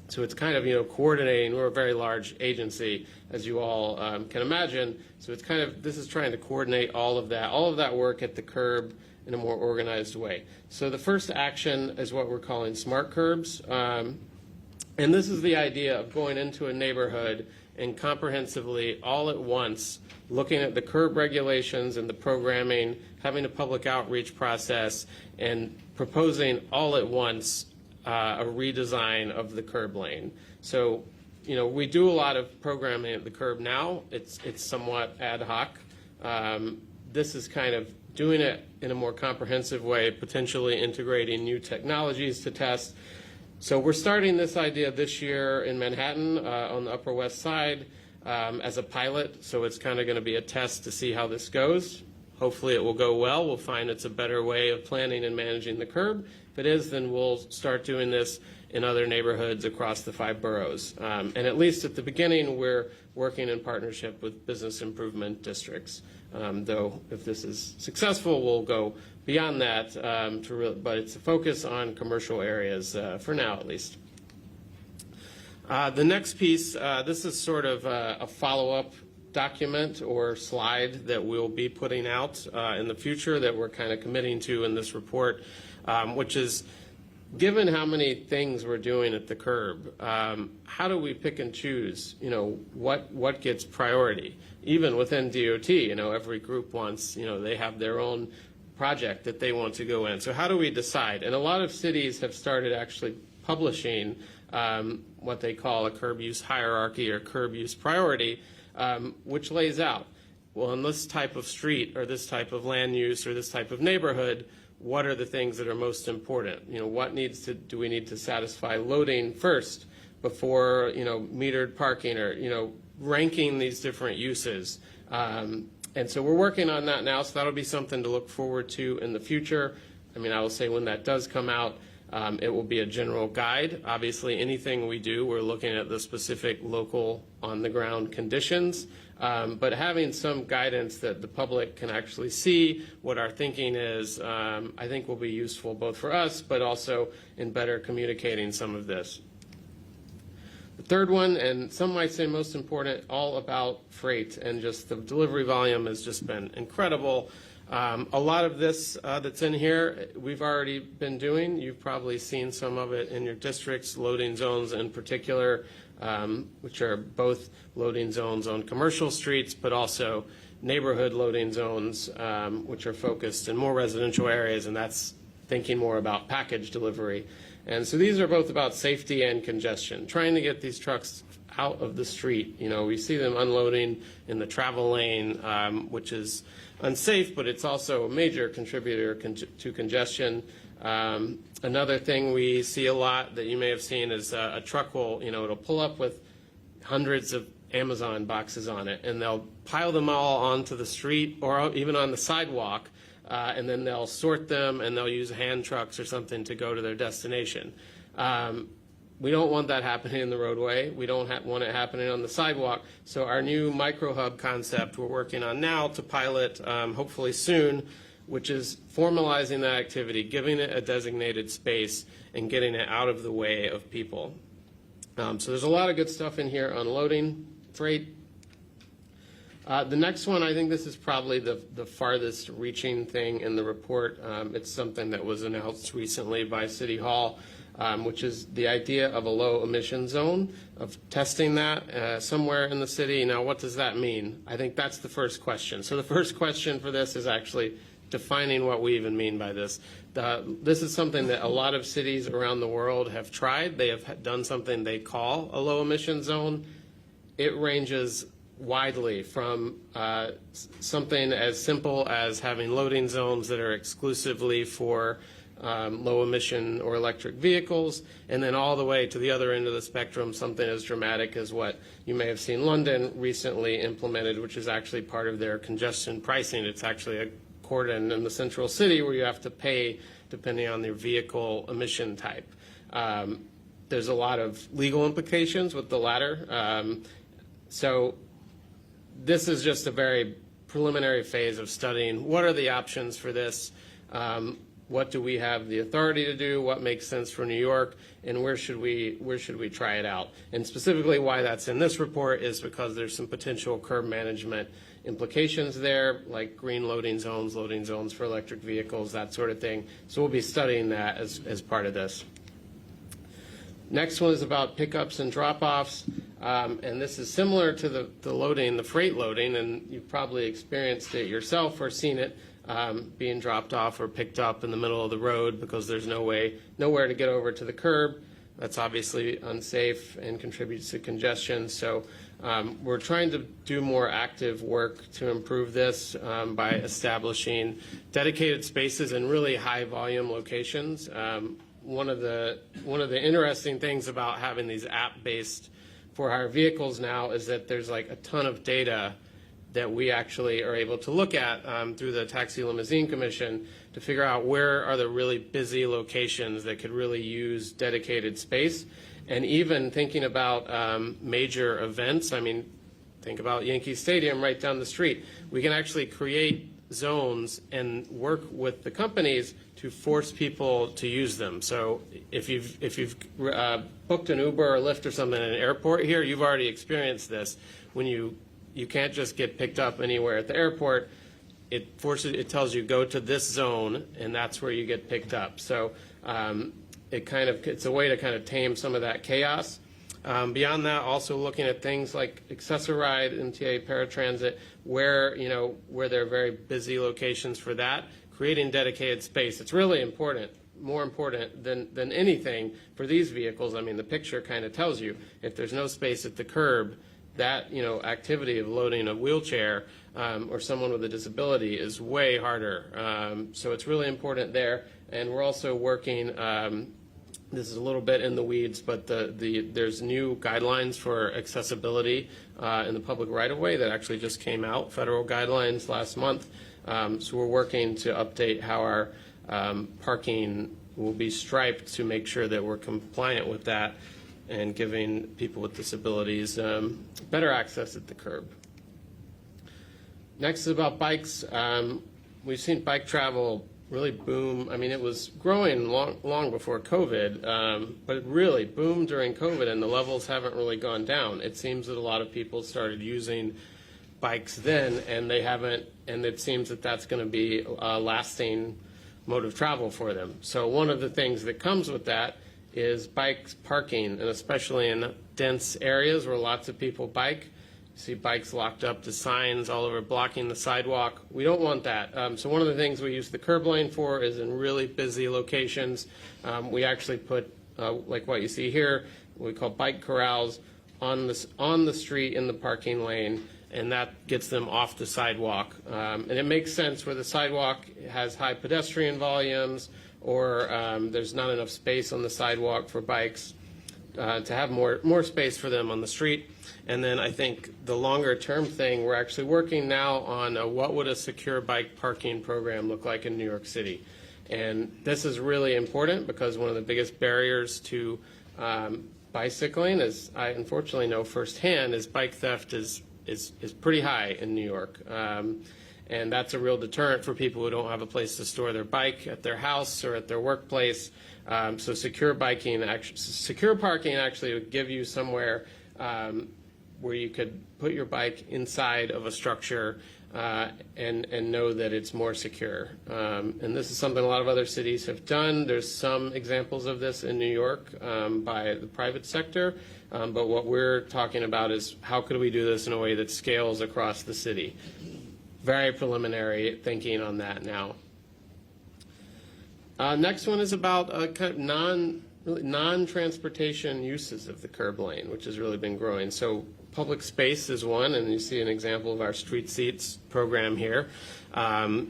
[SPEAKER 14] So it's kind of, coordinating. We're a very large agency, as you all can imagine. So it's this is trying to coordinate all of that work at the curb in a more organized way. So the first action is what we're calling smart curbs. And this is the idea of going into a neighborhood and comprehensively, all at once, looking at the curb regulations and the programming, having a public outreach process, and proposing all at once a redesign of the curb lane. So, we do a lot of programming at the curb now. It's somewhat ad hoc. This is kind of doing it in a more comprehensive way, potentially integrating new technologies to test. So we're starting this idea this year in Manhattan on the Upper West Side as a pilot. So it's kind of going to be a test to see how this goes. Hopefully it will go well. We'll find it's a better way of planning and managing the curb. If it is, then we'll start doing this in other neighborhoods across the 5 boroughs. And at least at the beginning, we're working in partnership with business improvement districts. Though if this is successful, we'll go beyond that, but it's a focus on commercial areas for now at least. The next piece, this is sort of a follow-up document or slide that we'll be putting out in the future that we're kind of committing to in this report, which is, given how many things we're doing at the curb, how do we pick and choose, what gets priority? Even within DOT, every group wants, they have their own project that they want to go in. So how do we decide? And a lot of cities have started actually publishing what they call a curb use hierarchy or curb use priority, which lays out, well, in this type of street or this type of land use or this type of neighborhood, what are the things that are most important? What do we need to satisfy loading first before, metered parking or, ranking these different uses. And so we're working on that now, so that'll be something to look forward to in the future. I will say when that does come out, it will be a general guide. Obviously, anything we do, we're looking at the specific local on-the-ground conditions. But having some guidance that the public can actually see what our thinking is, I think will be useful both for us, but also in better communicating some of this. The third one, and some might say most important, all about freight, and just the delivery volume has just been incredible. A lot of this that's in here, we've already been doing. You've probably seen some of it in your districts, loading zones in particular, which are both loading zones on commercial streets, but also neighborhood loading zones, which are focused in more residential areas, and that's thinking more about package delivery. And so these are both about safety and congestion, trying to get these trucks out of the street. You know, we see them unloading in the travel lane, which is unsafe, but it's also a major contributor to congestion. Another thing we see a lot that you may have seen is a truck will, you know, it'll pull up with hundreds of Amazon boxes on it, and they'll pile them all onto the street or even on the sidewalk, and then they'll sort them and they'll use hand trucks or something to go to their destination. We don't want that happening in the roadway. We don't want it happening on the sidewalk. So our new micro hub concept we're working on now to pilot hopefully soon, which is formalizing that activity, giving it a designated space, and getting it out of the way of people. So there's a lot of good stuff in here on loading freight. The next one, I think this is probably the farthest reaching thing in the report. It's something that was announced recently by City Hall, which is the idea of a low emission zone, of testing that somewhere in the city. Now, what does that mean? I think that's the first question. So the first question for this is actually defining what we even mean by this. This is something that a lot of cities around the world have tried. They have done something they call a low emission zone. It ranges widely from something as simple as having loading zones that are exclusively for low emission or electric vehicles, and then all the way to the other end of the spectrum, something as dramatic as what you may have seen London recently implemented, which is actually part of their congestion pricing. It's actually a cordon in the central city where you have to pay depending on your vehicle emission type. There's a lot of legal implications with the latter. So this is just a very preliminary phase of studying what are the options for this, what do we have the authority to do, what makes sense for New York, and where should we try it out. And specifically why that's in this report is because there's some potential curb management implications there, like green loading zones for electric vehicles, that sort of thing. So we'll be studying that as part of this. Next one is about pickups and drop-offs, and this is similar to the loading, the freight loading, and you've probably experienced it yourself or seen it being dropped off or picked up in the middle of the road because there's nowhere to get over to the curb. That's obviously unsafe and contributes to congestion. So we're trying to do more active work to improve this by establishing dedicated spaces in really high volume locations. One of the interesting things about having these app-based for-hire vehicles now is that there's like a ton of data that we actually are able to look at through the Taxi Limousine Commission to figure out where are the really busy locations that could really use dedicated space. And even thinking about major events, I mean, think about Yankee Stadium right down the street. We can actually create zones and work with the companies to force people to use them. So if you've booked an Uber or Lyft or something at an airport here, you've already experienced this. When you can't just get picked up anywhere at the airport, it tells you go to this zone, and that's where you get picked up. So it's a way to kind of tame some of that chaos. Beyond that, also looking at things like Access-a-Ride, MTA paratransit, where there are very busy locations for that, creating dedicated space. It's really important, more important than anything for these vehicles. I mean, the picture kind of tells you if there's no space at the curb, that activity of loading a wheelchair or someone with a disability is way harder. So it's really important there. And we're also working. This is a little bit in the weeds, but there's new guidelines for accessibility in the public right-of-way that actually just came out, federal guidelines last month. So we're working to update how our parking will be striped to make sure that we're compliant with that and giving people with disabilities better access at the curb. Next is about bikes. We've seen bike travel really boom. I mean, it was growing long before COVID, but it really boomed during COVID, and the levels haven't really gone down. It seems that a lot of people started using bikes then, and they haven't, and it seems that that's going to be a lasting mode of travel for them. So one of the things that comes with that is bikes parking, and especially in dense areas where lots of people bike. You see bikes locked up to signs all over blocking the sidewalk. We don't want that. So one of the things we use the curb lane for is in really busy locations. We actually put, like what you see here, what we call bike corrals on the street in the parking lane, and that gets them off the sidewalk. And it makes sense where the sidewalk has high pedestrian volumes, or there's not enough space on the sidewalk for bikes, to have more space for them on the street. And then I think the longer term thing, we're actually working now on what would a secure bike parking program look like in New York City. And this is really important because one of the biggest barriers to bicycling, as I unfortunately know firsthand, is bike theft is pretty high in New York. And that's a real deterrent for people who don't have a place to store their bike at their house or at their workplace. So secure parking actually would give you somewhere where you could put your bike inside of a structure and know that it's more secure. And this is something a lot of other cities have done. There's some examples of this in New York by the private sector. But what we're talking about is how could we do this in a way that scales across the city. Very preliminary thinking on that now. Next one is about kind of non-transportation uses of the curb lane, which has really been growing. So public space is one, and you see an example of our Street Seats program here,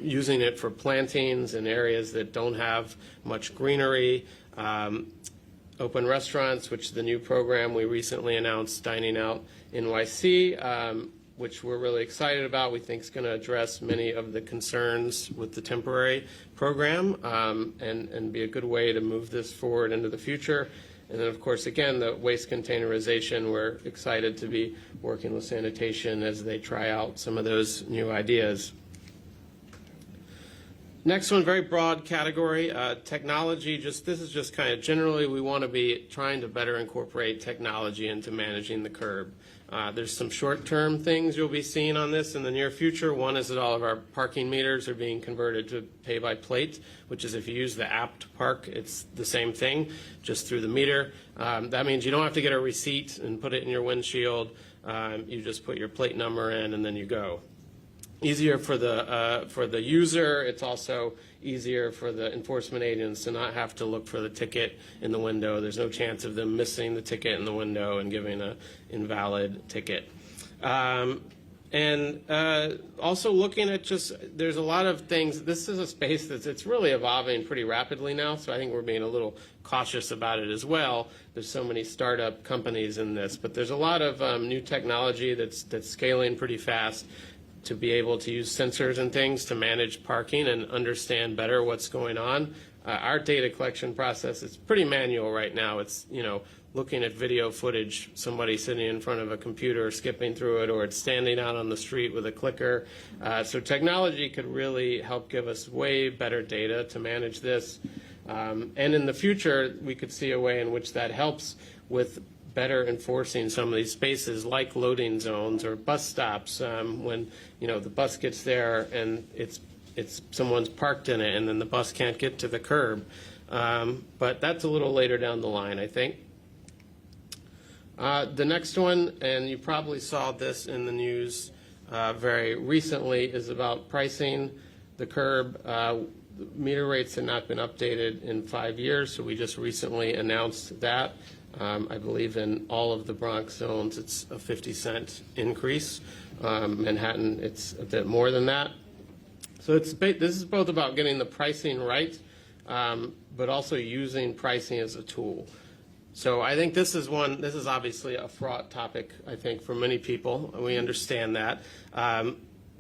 [SPEAKER 14] using it for plantings in areas that don't have much greenery. Open restaurants, which is the new program we recently announced, Dining Out NYC, which we're really excited about. We think is going to address many of the concerns with the temporary program and be a good way to move this forward into the future. And then, of course, again, the waste containerization, we're excited to be working with sanitation as they try out some of those new ideas. Next one, very broad category, technology. This is just kind of generally we want to be trying to better incorporate technology into managing the curb. There's some short-term things you'll be seeing on this in the near future. One is that all of our parking meters are being converted to pay by plate, which is if you use the app to park, it's the same thing, just through the meter. That means you don't have to get a receipt and put it in your windshield. You just put your plate number in and then you go. Easier for the user. It's also easier for the enforcement agents to not have to look for the ticket in the window. There's no chance of them missing the ticket in the window and giving an invalid ticket. And also looking at there's a lot of things. This is a space it's really evolving pretty rapidly now, so I think we're being a little cautious about it as well. There's so many startup companies in this, but there's a lot of new technology that's scaling pretty fast, to be able to use sensors and things to manage parking and understand better what's going on. Our data collection process is pretty manual right now. It's, looking at video footage, somebody sitting in front of a computer skipping through it, or it's standing out on the street with a clicker. So technology could really help give us way better data to manage this. And in the future, we could see a way in which that helps with better enforcing some of these spaces like loading zones or bus stops when the bus gets there and it's someone's parked in it and then the bus can't get to the curb. But that's a little later down the line, I think. The next one, and you probably saw this in the news very recently, is about pricing the curb. The meter rates have not been updated in 5 years, so we just recently announced that. I believe in all of the Bronx zones it's a 50-cent increase. Manhattan, it's a bit more than that. So this is both about getting the pricing right, but also using pricing as a tool. So I think this is obviously a fraught topic, I think, for many people. We understand that.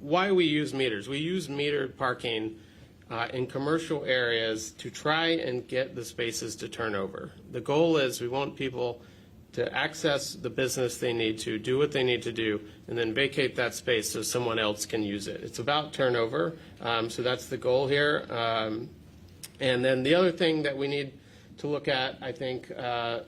[SPEAKER 14] Why we use meters? We use metered parking in commercial areas to try and get the spaces to turn over. The goal is we want people to access the business they need to, do what they need to do, and then vacate that space so someone else can use it. It's about turnover, so that's the goal here. And then the other thing that we need to look at, I think, an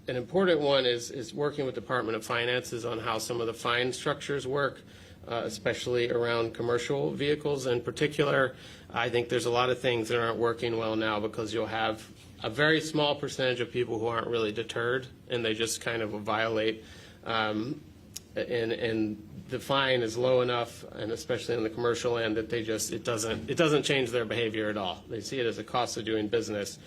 [SPEAKER 14] important one is working with Department of Finances on how some of the fine structures work, especially around commercial vehicles in particular. I think there's a lot of things that aren't working well now because you'll have a very small percentage of people who aren't really deterred and they just kind of violate, and the fine is low enough, and especially on the commercial end, that it doesn't change their behavior at all. They see it as a cost of doing business,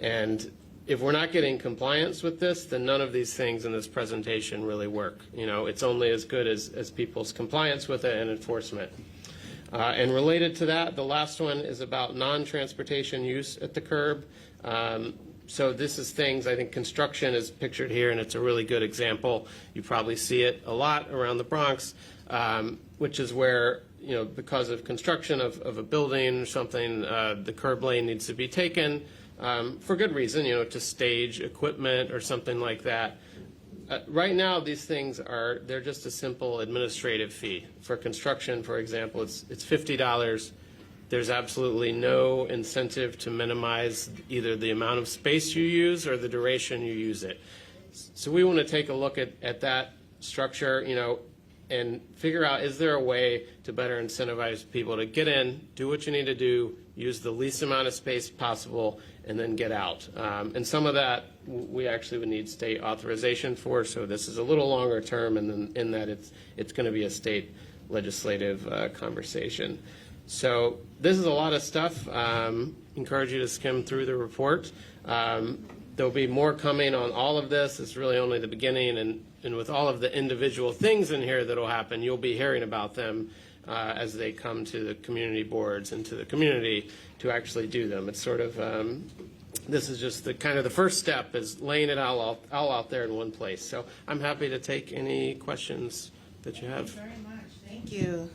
[SPEAKER 14] and if we're not getting compliance with this, then none of these things in this presentation really work. You know, it's only as good as people's compliance with it and enforcement. And related to that, the last one is about non-transportation use at the curb. So this is things, I think construction is pictured here, and it's a really good example. You probably see it a lot around the Bronx, which is where, you know, because of construction of a building or something, the curb lane needs to be taken for good reason, you know, to stage equipment or something like that. Right now, these things they're just a simple administrative fee. For construction, for example, it's $50. There's absolutely no incentive to minimize either the amount of space you use or the duration you use it. So we want to take a look at that structure, you know, and figure out, is there a way to better incentivize people to get in, do what you need to do, use the least amount of space possible, and then get out. And some of that we actually would need state authorization for, so this is a little longer term, and in that it's going to be a state legislative conversation. So this is a lot of stuff. Encourage you to skim through the report. There'll be more coming on all of this. It's really only the beginning, and with all of the individual things in here that will happen, you'll be hearing about them as they come to the community boards and to the community to actually do them. It's sort of, this is just the kind of the first step, is laying it all out there in one place. So I'm happy to take any questions that you have.
[SPEAKER 1] Thank you very much. Thank you.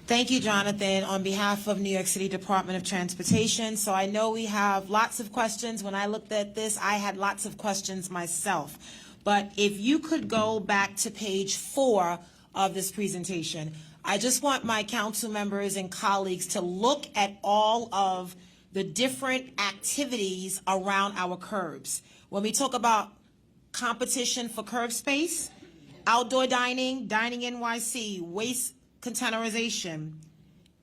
[SPEAKER 1] Thank you, Jonathan, on behalf of New York City Department of Transportation. So I know we have lots of questions. When I looked at this, I had lots of questions myself. But if you could go back to page 4 of this presentation, I just want my council members and colleagues to look at all of the different activities around our curbs. When we talk about competition for curb space, outdoor dining, dining NYC, waste containerization,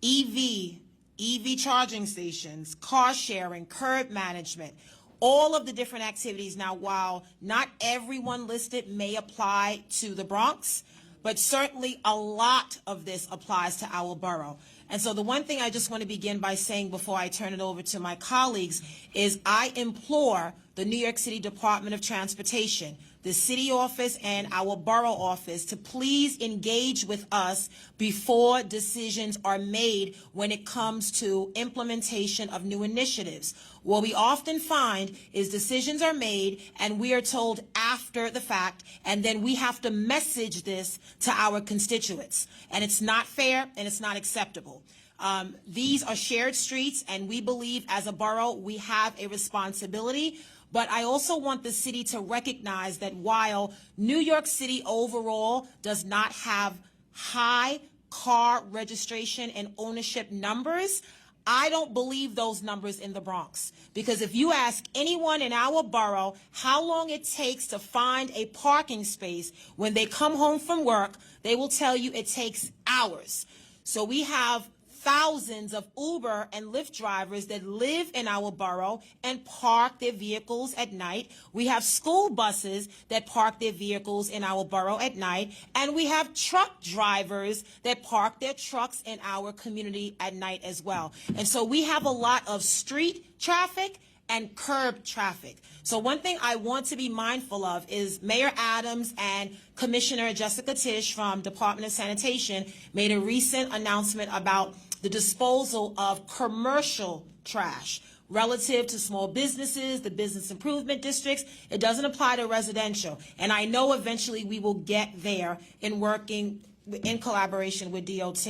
[SPEAKER 1] EV charging stations, car sharing, curb management, all of the different activities. Now, while not everyone listed may apply to the Bronx, but certainly a lot of this applies to our borough. And so the one thing I just want to begin by saying before I turn it over to my colleagues is I implore the New York City Department of Transportation, the city office and our borough office, to please engage with us before decisions are made when it comes to implementation of new initiatives. What we often find is decisions are made and we are told after the fact, and then we have to message this to our constituents. And it's not fair and it's not acceptable. These are shared streets, and we believe as a borough we have a responsibility. But I also want the city to recognize that while New York City overall does not have high car registration and ownership numbers, I don't believe those numbers in the Bronx. Because if you ask anyone in our borough how long it takes to find a parking space when they come home from work, they will tell you it takes hours. So we have thousands of Uber and Lyft drivers that live in our borough and park their vehicles at night. We have school buses that park their vehicles in our borough at night. And we have truck drivers that park their trucks in our community at night as well. And so we have a lot of street traffic and curb traffic. So one thing I want to be mindful of is Mayor Adams and Commissioner Jessica Tisch from Department of Sanitation made a recent announcement about the disposal of commercial trash relative to small businesses, the business improvement districts. It doesn't apply to residential. And I know eventually we will get there in working in collaboration with DOT.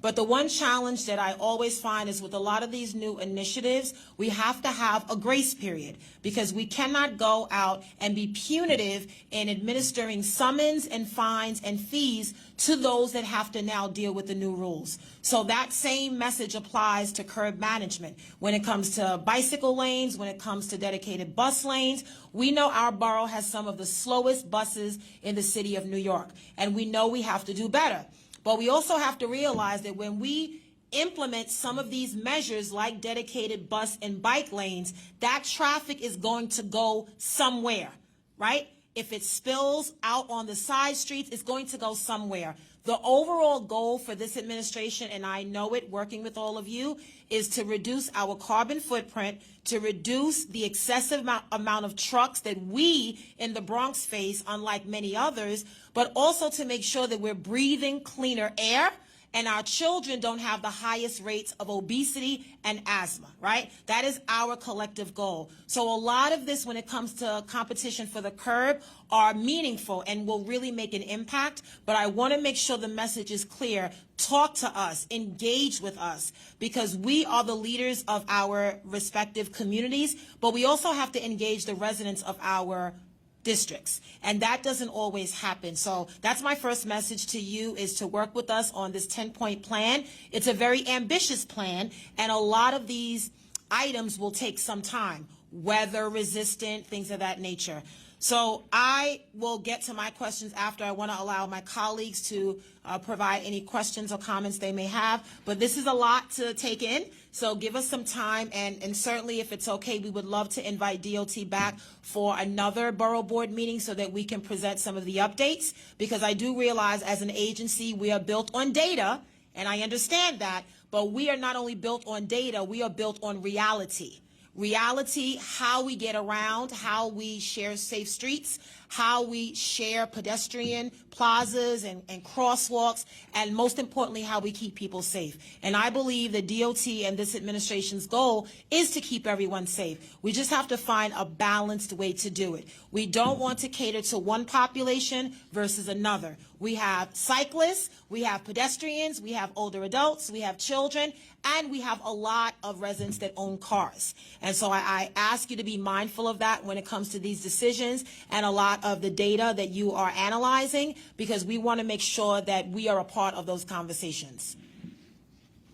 [SPEAKER 1] But the one challenge that I always find is with a lot of these new initiatives, we have to have a grace period, because we cannot go out and be punitive in administering summons and fines and fees to those that have to now deal with the new rules. So that same message applies to curb management. When it comes to bicycle lanes, when it comes to dedicated bus lanes, we know our borough has some of the slowest buses in the city of New York, and we know we have to do better. But we also have to realize that when we implement some of these measures like dedicated bus and bike lanes, that traffic is going to go somewhere, right? If it spills out on the side streets, it's going to go somewhere. The overall goal for this administration, and I know it working with all of you, is to reduce our carbon footprint, to reduce the excessive amount of trucks that we in the Bronx face, unlike many others, but also to make sure that we're breathing cleaner air and our children don't have the highest rates of obesity and asthma, right? That is our collective goal. So a lot of this, when it comes to competition for the curb, are meaningful and will really make an impact. But I want to make sure the message is clear. Talk to us, engage with us, because we are the leaders of our respective communities, but we also have to engage the residents of our districts, and that doesn't always happen. So that's my first message to you, is to work with us on this 10-point plan. It's a very ambitious plan, and a lot of these items will take some time, weather resistant, things of that nature. So I will get to my questions after. I want to allow my colleagues to provide any questions or comments they may have, but this is a lot to take in. So give us some time, and certainly if it's okay, we would love to invite DOT back for another borough board meeting so that we can present some of the updates, because I do realize as an agency we are built on data, and I understand that, but we are not only built on data, we are built on reality. Reality, how we get around, how we share safe streets, how we share pedestrian plazas and crosswalks, and most importantly, how we keep people safe. And I believe the DOT and this administration's goal is to keep everyone safe. We just have to find a balanced way to do it. We don't want to cater to one population versus another. We have cyclists, we have pedestrians, we have older adults, we have children, and we have a lot of residents that own cars. And so I ask you to be mindful of that when it comes to these decisions and a lot of the data that you are analyzing, because we want to make sure that we are a part of those conversations.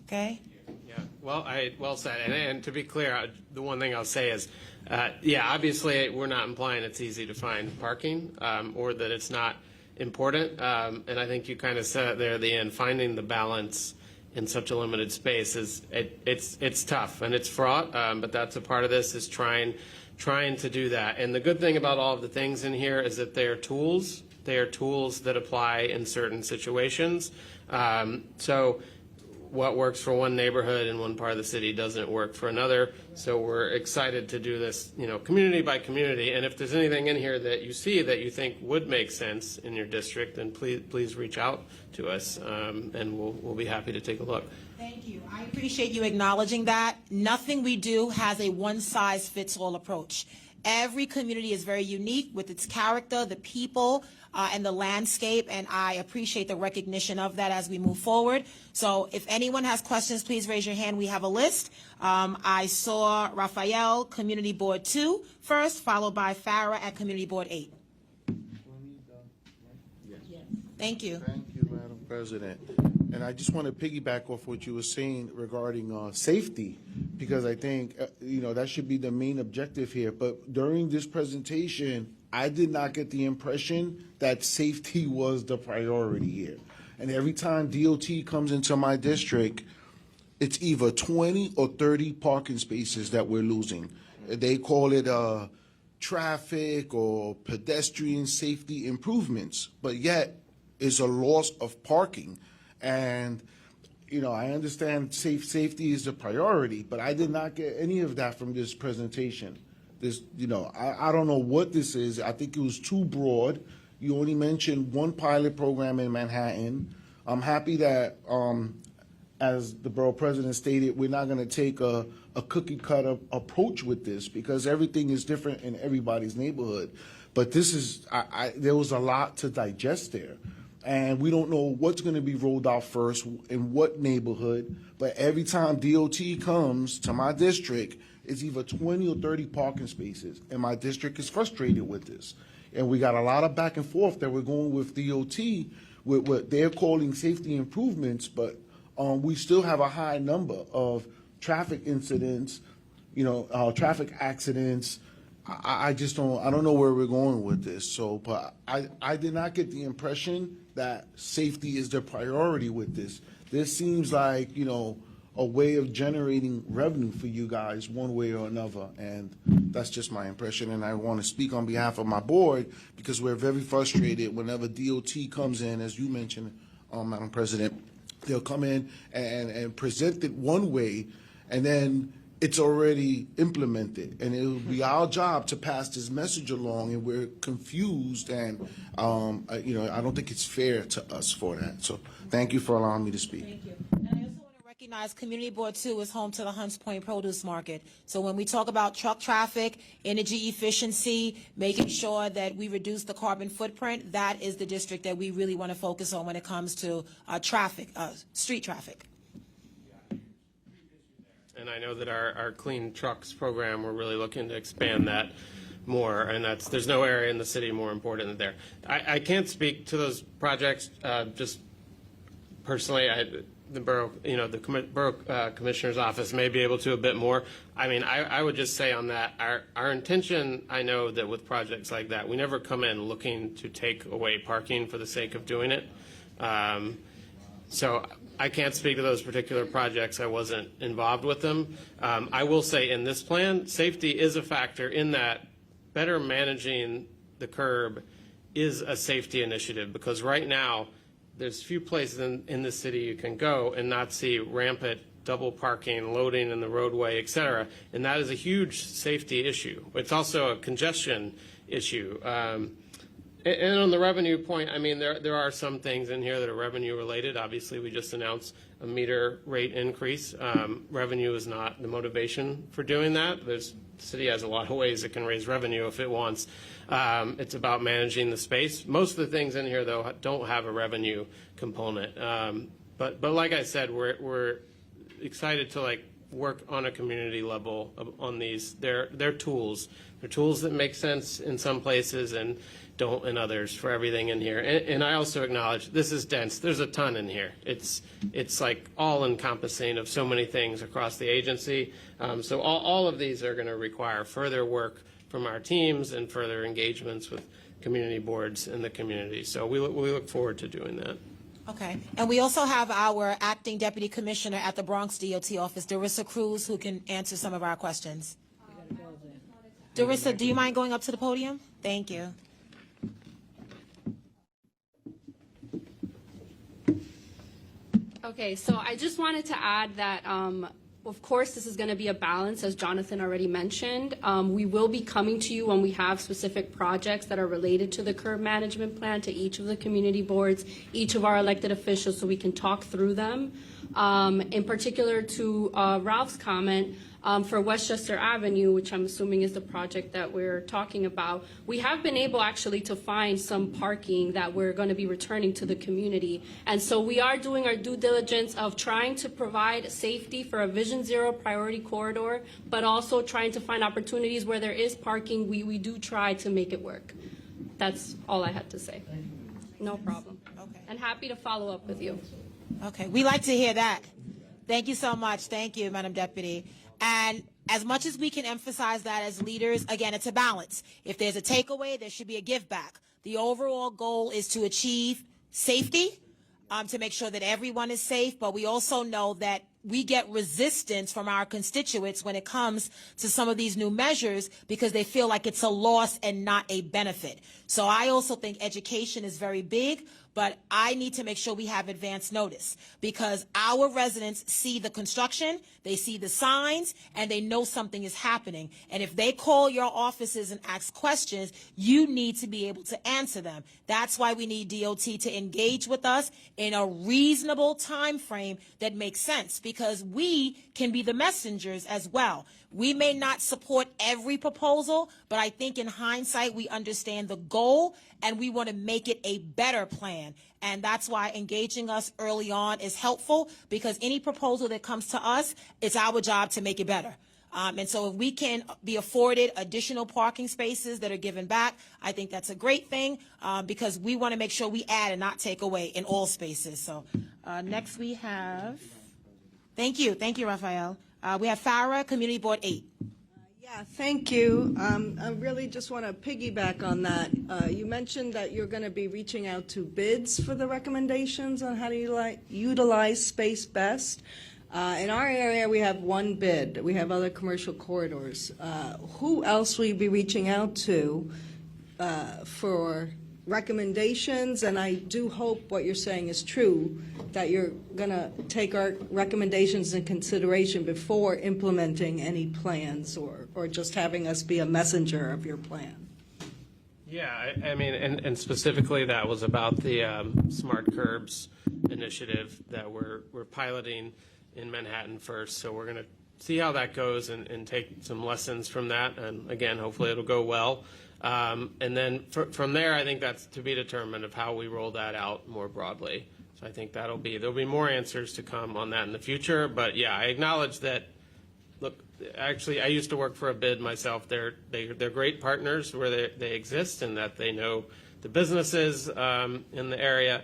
[SPEAKER 1] Okay?
[SPEAKER 14] Yeah, well said. And to be clear, the one thing I'll say is, yeah, obviously we're not implying it's easy to find parking or that it's not important. And I think you kind of said it there at the end, finding the balance in such a limited space it's tough and it's fraught, but that's a part of this, is trying to do that. And the good thing about all of the things in here is that they are tools. They are tools that apply in certain situations. So what works for one neighborhood in one part of the city doesn't work for another. So we're excited to do this, community by community. And if there's anything in here that you see that you think would make sense in your district, then please reach out to us, and we'll be happy to take a look.
[SPEAKER 1] Thank you. I appreciate you acknowledging that. Nothing we do has a one-size-fits-all approach. Every community is very unique with its character, the people, and the landscape, and I appreciate the recognition of that as we move forward. So if anyone has questions, please raise your hand. We have a list. I saw Raphael, Community Board 2 first, followed by Farah at Community Board 8. Thank you.
[SPEAKER 20] Thank you, Madam President. And I just want to piggyback off what you were saying regarding safety, because I think, that should be the main objective here. But during this presentation, I did not get the impression that safety was the priority here. And every time DOT comes into my district, it's either 20 or 30 parking spaces that we're losing. They call it traffic or pedestrian safety improvements, but yet it's a loss of parking. And, I understand safety is a priority, but I did not get any of that from this presentation. This, I don't know what this is. I think it was too broad. You only mentioned one pilot program in Manhattan. I'm happy that, as the borough president stated, we're not going to take a cookie-cutter approach with this, because everything is different in everybody's neighborhood. But this is, there was a lot to digest there. And we don't know what's going to be rolled out first in what neighborhood. But every time DOT comes to my district, it's either 20 or 30 parking spaces. And my district is frustrated with this. And we got a lot of back and forth that we're going with DOT with what they're calling safety improvements. But we still have a high number of traffic incidents, traffic accidents. I just don't know where we're going with this. So, but I did not get the impression that safety is the priority with this. This seems like, a way of generating revenue for you guys one way or another. And that's just my impression. And I want to speak on behalf of my board, because we're very frustrated whenever DOT comes in, as you mentioned, Madam President, they'll come in and present it one way, and then it's already implemented, and it'll be our job to pass this message along, and we're confused, and I don't think it's fair to us for that. So thank you for allowing me to speak.
[SPEAKER 1] Thank you. And I also want to recognize Community Board 2 is home to the Hunts Point Produce Market. So when we talk about truck traffic, energy efficiency, making sure that we reduce the carbon footprint, that is the district that we really want to focus on when it comes to traffic, street traffic.
[SPEAKER 14] And I know that our Clean Trucks program, we're really looking to expand that more, and there's no area in the city more important than there. I can't speak to those projects just personally. The borough, the borough commissioner's office may be able to a bit more. I mean, I would just say on that, our intention, I know that with projects like that, we never come in looking to take away parking for the sake of doing it. So I can't speak to those particular projects. I wasn't involved with them. I will say in this plan, safety is a factor in that better managing the curb is a safety initiative, because right now there's few places in the city you can go and not see rampant double parking, loading in the roadway, et cetera. And that is a huge safety issue. It's also a congestion issue. And on the revenue point, I mean, there are some things in here that are revenue related. Obviously, we just announced a meter rate increase. Revenue is not the motivation for doing that. The city has a lot of ways it can raise revenue if it wants. It's about managing the space. Most of the things in here, though, don't have a revenue component. But like I said, we're excited to work on a community level on these. They're tools. They're tools that make sense in some places and don't in others for everything in here. And I also acknowledge this is dense. There's a ton in here. It's like all encompassing of so many things across the agency. So all of these are going to require further work from our teams and further engagements with community boards in the community. So we look forward to doing that.
[SPEAKER 1] Okay. And we also have our acting deputy commissioner at the Bronx DOT office, Darissa Cruz, who can answer some of our questions. Darissa, do you mind going up to the podium? Thank you.
[SPEAKER 9] Okay, so I just wanted to add that, of course, this is going to be a balance, as Jonathan already mentioned. We will be coming to you when we have specific projects that are related to the curb management plan to each of the community boards, each of our elected officials, so we can talk through them. In particular to Ralph's comment, for Westchester Avenue, which I'm assuming is the project that we're talking about, we have been able actually to find some parking that we're going to be returning to the community. And so we are doing our due diligence of trying to provide safety for a Vision Zero priority corridor, but also trying to find opportunities where there is parking. We do try to make it work. That's all I had to say. No problem.
[SPEAKER 1] Okay.
[SPEAKER 9] And happy to follow up with you.
[SPEAKER 1] Okay. We like to hear that. Thank you so much. Thank you, Madam Deputy. And as much as we can emphasize that as leaders, again, it's a balance. If there's a takeaway, there should be a give back. The overall goal is to achieve safety, to make sure that everyone is safe, but we also know that we get resistance from our constituents when it comes to some of these new measures because they feel like it's a loss and not a benefit. So I also think education is very big, but I need to make sure we have advance notice because our residents see the construction, they see the signs, and they know something is happening. And if they call your offices and ask questions, you need to be able to answer them. That's why we need DOT to engage with us in a reasonable time frame that makes sense because we can be the messengers as well. We may not support every proposal, but I think in hindsight, we understand the goal and we want to make it a better plan. And that's why engaging us early on is helpful because any proposal that comes to us, it's our job to make it better. And so if we can be afforded additional parking spaces that are given back, I think that's a great thing because we want to make sure we add and not take away in all spaces. So next we have, thank you, Raphael. We have Farah, Community Board 8.
[SPEAKER 21] Yeah, thank you. I really just want to piggyback on that. You mentioned that you're going to be reaching out to bids for the recommendations on how to utilize space best. In our area, we have one bid. We have other commercial corridors. Who else will you be reaching out to for recommendations, and I do hope what you're saying is true, that you're going to take our recommendations in consideration before implementing any plans or just having us be a messenger of your plan.
[SPEAKER 14] Yeah, I mean, and specifically that was about the smart curbs initiative that we're piloting in Manhattan first. So we're going to see how that goes and take some lessons from that. And again, hopefully it'll go well. And then from there, I think that's to be determined of how we roll that out more broadly. So I think there'll be more answers to come on that in the future. But yeah, I acknowledge that. Look, actually, I used to work for a bid myself. They're great partners where they exist, and that they know the businesses in the area.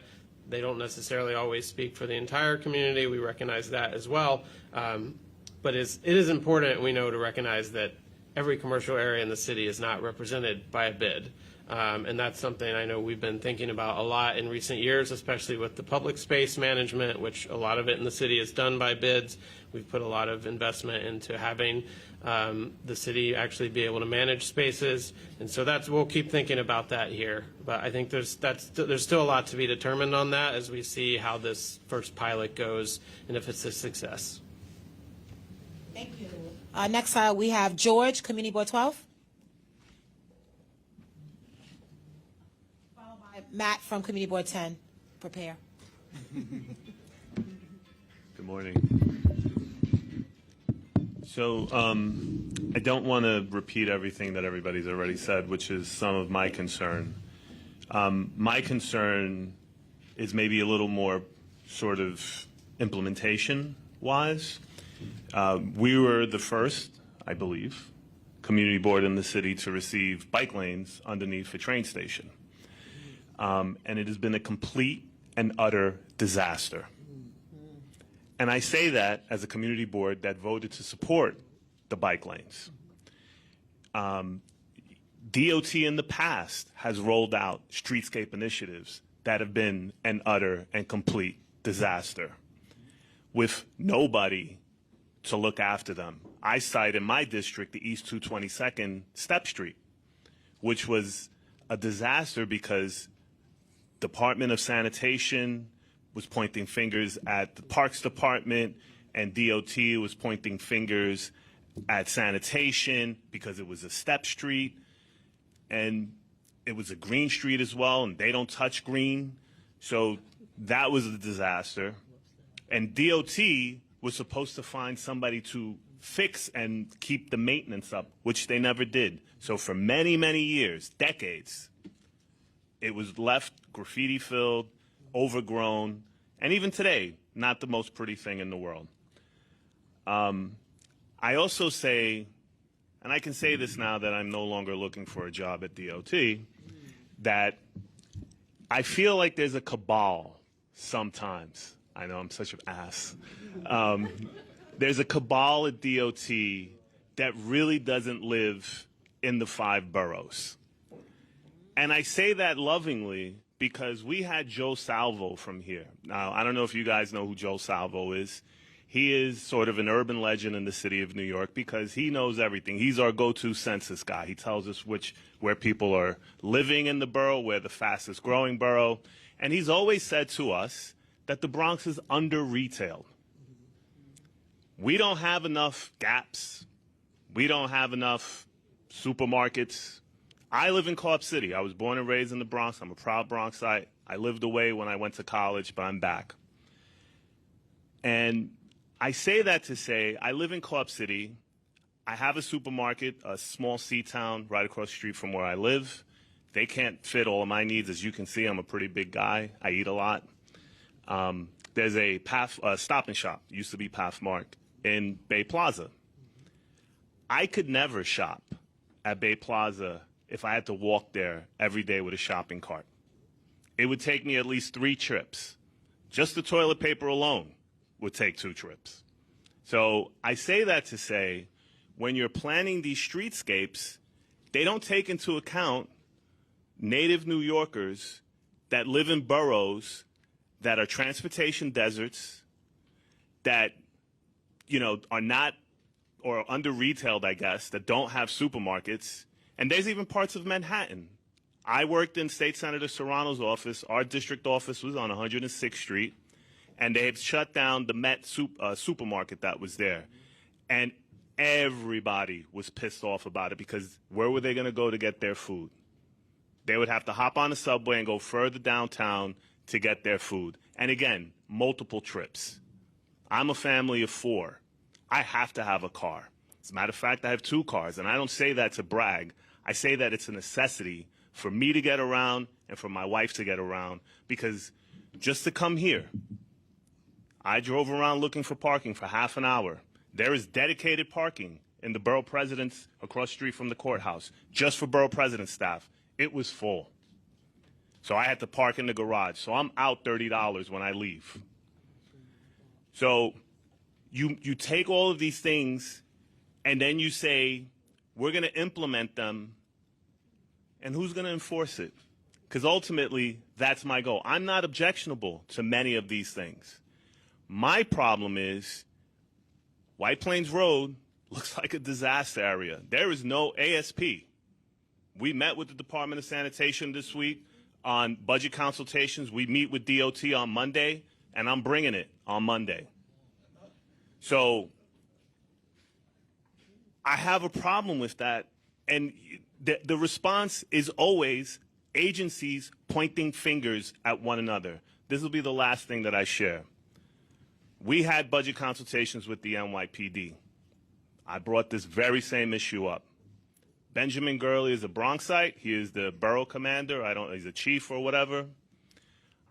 [SPEAKER 14] They don't necessarily always speak for the entire community. We recognize that as well. But it is important, we know, to recognize that every commercial area in the city is not represented by a bid. And that's something I know we've been thinking about a lot in recent years, especially with the public space management, which a lot of it in the city is done by bids. We've put a lot of investment into having the city actually be able to manage spaces. And so we'll keep thinking about that here. But I think there's still a lot to be determined on that as we see how this first pilot goes and if it's a success.
[SPEAKER 1] Thank you. Next, we have George, Community Board 12. Followed by Matt from Community Board 10. Prepare.
[SPEAKER 18] Good morning. So I don't want to repeat everything that everybody's already said, which is some of my concern. My concern is maybe a little more sort of implementation-wise. We were the first, I believe, community board in the city to receive bike lanes underneath a train station. And it has been a complete and utter disaster. And I say that as a community board that voted to support the bike lanes. DOT in the past has rolled out streetscape initiatives that have been an utter and complete disaster with nobody to look after them. I cite in my district the East 222nd Step Street, which was a disaster because Department of Sanitation was pointing fingers at the Parks Department, and DOT was pointing fingers at sanitation because it was a step street, and it was a green street as well, and they don't touch green. So that was a disaster. And DOT was supposed to find somebody to fix and keep the maintenance up, which they never did. So for many, many years, decades, it was left graffiti-filled, overgrown, and even today, not the most pretty thing in the world. I also say, and I can say this now that I'm no longer looking for a job at DOT, that I feel like there's a cabal sometimes. I know I'm such an ass. There's a cabal at DOT that really doesn't live in the 5 boroughs. And I say that lovingly because we had Joe Salvo from here. Now, I don't know if you guys know who Joe Salvo is. He is sort of an urban legend in the city of New York because he knows everything. He's our go-to census guy. He tells us where people are living in the borough, where the fastest growing borough. And he's always said to us that the Bronx is under-retailed. We don't have enough Gaps. We don't have enough supermarkets. I live in Co-op City. I was born and raised in the Bronx. I'm a proud Bronxite. I lived away when I went to college, but I'm back. And I say that to say I live in Co-op City. I have a supermarket, a small C-town right across the street from where I live. They can't fit all of my needs. As you can see, I'm a pretty big guy. I eat a lot. There's a Stop and Shop, used to be Pathmark, in Bay Plaza. I could never shop at Bay Plaza if I had to walk there every day with a shopping cart. It would take me at least 3 trips. Just the toilet paper alone would take 2 trips. So I say that to say, when you're planning these streetscapes, they don't take into account native New Yorkers that live in boroughs that are transportation deserts, that, are not, or under-retailed, I guess, that don't have supermarkets. And there's even parts of Manhattan. I worked in State Senator Serrano's office. Our district office was on 106th Street, and they had shut down the Met supermarket that was there. And everybody was pissed off about it because where were they going to go to get their food? They would have to hop on the subway and go further downtown to get their food. And again, multiple trips. I'm a family of 4. I have to have a car. As a matter of fact, I have 2 cars, and I don't say that to brag. I say that it's a necessity for me to get around and for my wife to get around, because just to come here, I drove around looking for parking for half an hour. There is dedicated parking in the Borough President's across the street from the courthouse, just for Borough President staff. It was full. So I had to park in the garage. So I'm out $30 when I leave. So you take all of these things and then you say, we're going to implement them, and who's going to enforce it? Because ultimately, that's my goal. I'm not objectionable to many of these things. My problem is White Plains Road looks like a disaster area. There is no ASP. We met with the Department of Sanitation this week on budget consultations. We meet with DOT on Monday, and I'm bringing it on Monday. So I have a problem with that, and the response is always agencies pointing fingers at one another. This will be the last thing that I share. We had budget consultations with the NYPD. I brought this very same issue up. Benjamin Gurley is a Bronxite. He is the borough commander. He's a chief or whatever.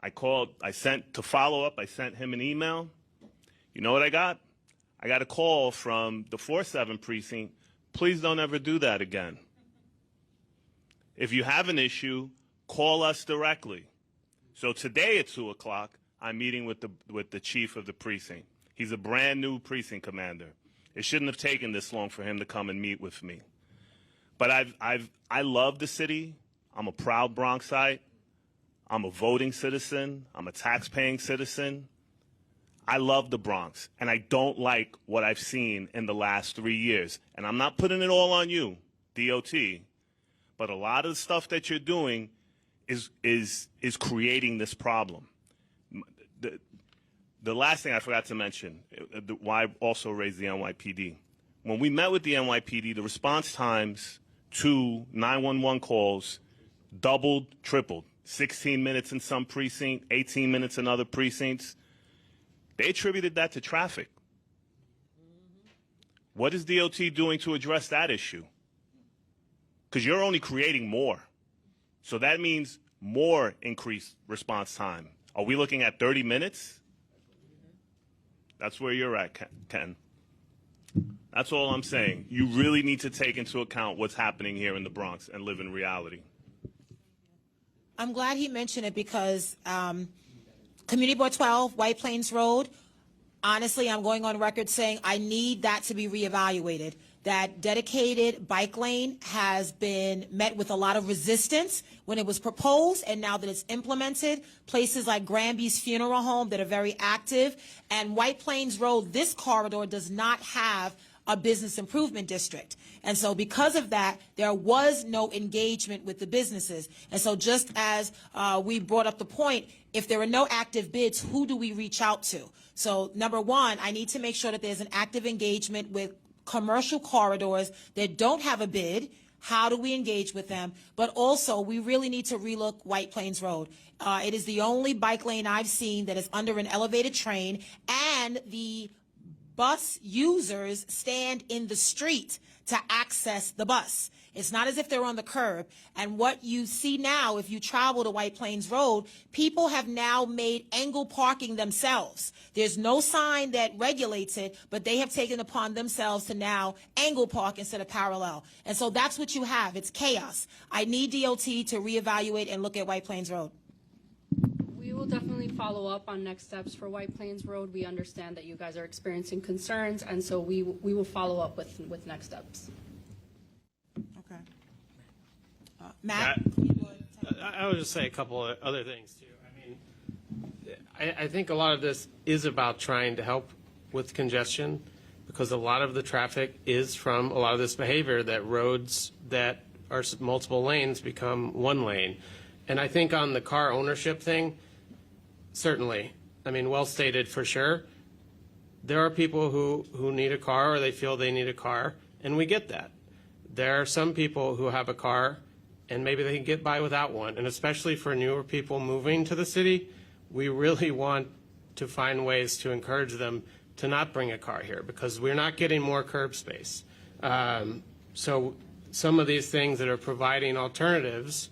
[SPEAKER 18] I sent to follow up, I sent him an email. You know what I got? I got a call from the 4-7 precinct. Please don't ever do that again. If you have an issue, call us directly. So today at 2 o'clock, I'm meeting with the chief of the precinct. He's a brand new precinct commander. It shouldn't have taken this long for him to come and meet with me. But I love the city. I'm a proud Bronxite. I'm a voting citizen. I'm a tax-paying citizen. I love the Bronx, and I don't like what I've seen in the last 3 years. And I'm not putting it all on you, DOT, but a lot of the stuff that you're doing is creating this problem. The last thing I forgot to mention, why I also raised the NYPD. When we met with the NYPD, the response times to 911 calls doubled, tripled. 16 minutes in some precinct, 18 minutes in other precincts. They attributed that to traffic. What is DOT doing to address that issue? Because you're only creating more. So that means more increased response time. Are we looking at 30 minutes? That's where you're at, Ken. That's all I'm saying. You really need to take into account what's happening here in the Bronx and live in reality.
[SPEAKER 1] I'm glad he mentioned it because Community Board 12, White Plains Road, honestly, I'm going on record saying I need that to be reevaluated. That dedicated bike lane has been met with a lot of resistance when it was proposed, and now that it's implemented, places like Granby's Funeral Home that are very active, and White Plains Road, this corridor does not have a business improvement district. And so because of that, there was no engagement with the businesses. And so just as we brought up the point, if there are no active bids, who do we reach out to? So number one, I need to make sure that there's an active engagement with commercial corridors that don't have a bid. How do we engage with them? But also, we really need to relook White Plains Road. It is the only bike lane I've seen that is under an elevated train, and the bus users stand in the street to access the bus. It's not as if they're on the curb. And what you see now, if you travel to White Plains Road, people have now made angle parking themselves. There's no sign that regulates it, but they have taken upon themselves to now angle park instead of parallel. And so that's what you have. It's chaos. I need DOT to reevaluate and look at White Plains Road.
[SPEAKER 9] We will definitely follow up on next steps for White Plains Road. We understand that you guys are experiencing concerns, and so we will follow up with next steps.
[SPEAKER 1] Okay. Matt?
[SPEAKER 14] I would just say a couple of other things, too. I mean, I think a lot of this is about trying to help with congestion, because a lot of the traffic is from a lot of this behavior that roads that or multiple lanes become one lane. And I think on the car ownership thing, certainly, I mean, well stated for sure. There are people who need a car or they feel they need a car, and we get that. There are some people who have a car and maybe they can get by without one. And especially for newer people moving to the city, we really want to find ways to encourage them to not bring a car here because we're not getting more curb space. So some of these things that are providing alternatives,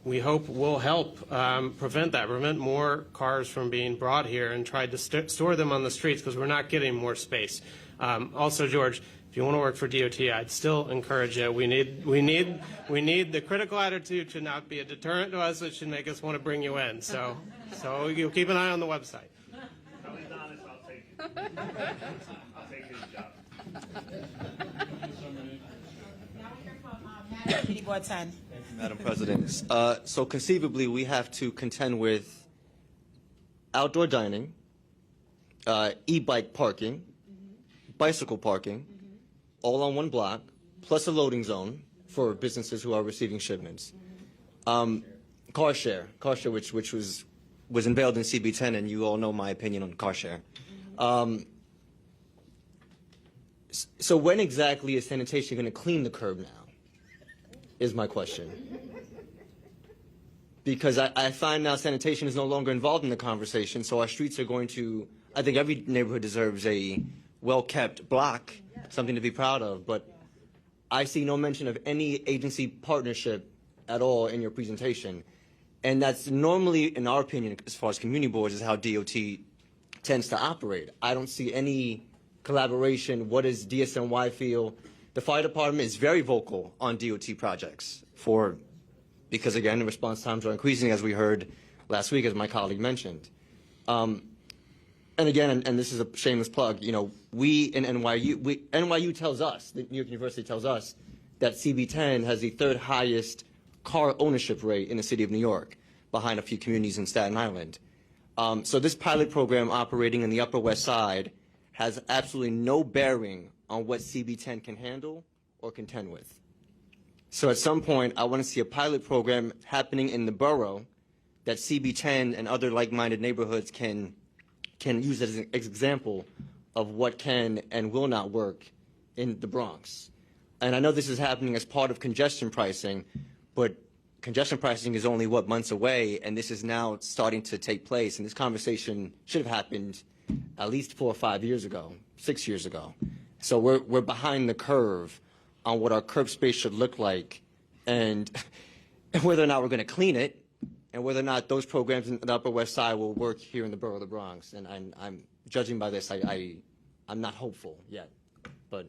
[SPEAKER 14] we hope will help prevent more cars from being brought here and tried to store them on the streets because we're not getting more space. Also, George, if you want to work for DOT, I'd still encourage you. We need the critical attitude to not be a deterrent to us. It should make us want to bring you in. So you keep an eye on the website.
[SPEAKER 18] Tell he's honest, I'll take it. I'll take his job.
[SPEAKER 1] Committee Board 10.
[SPEAKER 6] Madam President. So conceivably, we have to contend with outdoor dining, e-bike parking, bicycle parking, all on one block, plus a loading zone for businesses who are receiving shipments. Car share, which was unveiled in CB10, and you all know my opinion on car share. So when exactly is sanitation going to clean the curb now, is my question. Because I find now sanitation is no longer involved in the conversation, so our streets are going to, I think every neighborhood deserves a well-kept block, something to be proud of, but I see no mention of any agency partnership at all in your presentation. And that's normally, in our opinion, as far as community boards, is how DOT tends to operate. I don't see any collaboration. What does DSNY feel? The fire department is very vocal on DOT projects because again, the response times are increasing, as we heard last week, as my colleague mentioned. And again, and this is a shameless plug, we in NYU tells us, the New York University tells us, that CB10 has the third highest car ownership rate in the city of New York, behind a few communities in Staten Island. So this pilot program operating in the Upper West Side has absolutely no bearing on what CB10 can handle or contend with. So at some point, I want to see a pilot program happening in the borough that CB10 and other like-minded neighborhoods can use as an example of what can and will not work in the Bronx. And I know this is happening as part of congestion pricing, but congestion pricing is only, months away, and this is now starting to take place. And this conversation should have happened at least 4 or 5 years ago, 6 years ago. So we're behind the curve on what our curb space should look like, and whether or not we're going to clean it, and whether or not those programs in the Upper West Side will work here in the borough of the Bronx. And I'm judging by this, I'm not hopeful yet. But,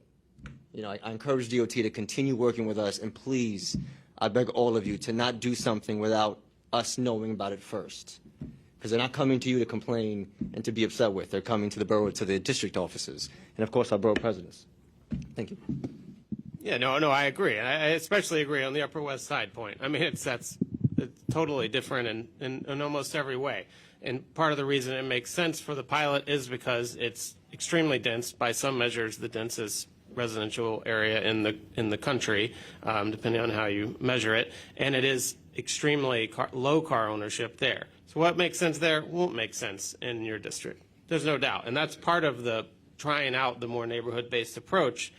[SPEAKER 6] I encourage DOT to continue working with us, and please, I beg all of you to not do something without us knowing about it first. Because they're not coming to you to complain and to be upset with. They're coming to the borough, to the district offices, and of course our borough presidents. Thank you.
[SPEAKER 14] Yeah, no, I agree. And I especially agree on the Upper West Side point. I mean, that's totally different in almost every way. And part of the reason it makes sense for the pilot is because it's extremely dense, by some measures the densest residential area in the country, depending on how you measure it, and it is extremely low car ownership there. So what makes sense there won't make sense in your district. There's no doubt, and that's part of the trying out the more neighborhood-based approach,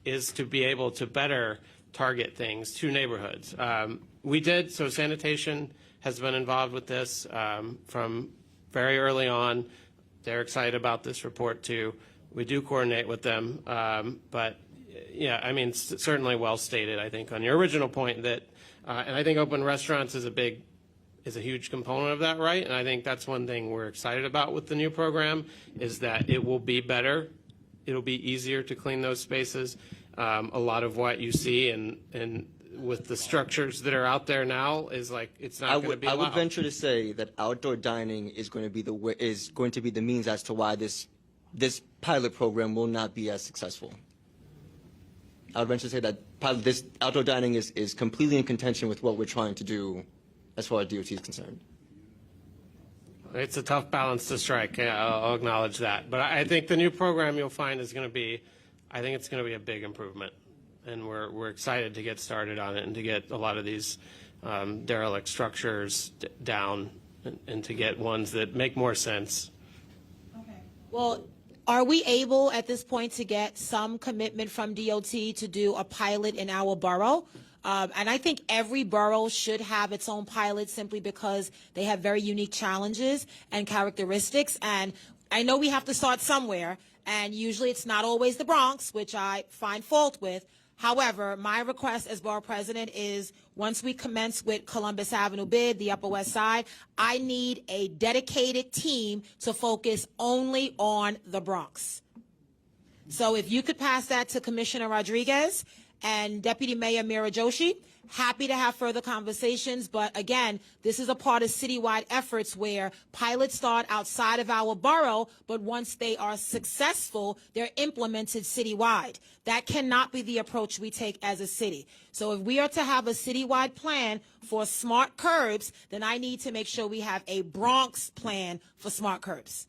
[SPEAKER 14] is to be able to better target things to neighborhoods. So sanitation has been involved with this from very early on. They're excited about this report too. We do coordinate with them, but yeah, I mean, certainly well stated, I think, on your original point that, and I think open restaurants is a huge component of that, right? And I think that's one thing we're excited about with the new program, is that it will be better. It'll be easier to clean those spaces. A lot of what you see and with the structures that are out there now is like, it's not going to be allowed.
[SPEAKER 6] I would venture to say that outdoor dining is going to be the means as to why this pilot program will not be as successful. I would venture to say that this outdoor dining is completely in contention with what we're trying to do as far as DOT is concerned.
[SPEAKER 14] It's a tough balance to strike. Yeah, I'll acknowledge that. But I think the new program you'll find is going to be, I think it's going to be a big improvement. and we're excited to get started on it and to get a lot of these derelict structures down and to get ones that make more sense.
[SPEAKER 1] Well, are we able at this point to get some commitment from DOT to do a pilot in our borough? And I think every borough should have its own pilot simply because they have very unique challenges and characteristics. And I know we have to start somewhere, and usually it's not always the Bronx, which I find fault with. However, my request as borough president is once we commence with Columbus Avenue bid, the Upper West Side, I need a dedicated team to focus only on the Bronx. So if you could pass that to Commissioner Rodriguez and Deputy Mayor Mira Joshi, happy to have further conversations. But again, this is a part of citywide efforts where pilots start outside of our borough, but once they are successful, they're implemented citywide. That cannot be the approach we take as a city. So if we are to have a citywide plan for smart curbs, then I need to make sure we have a Bronx plan for smart curbs.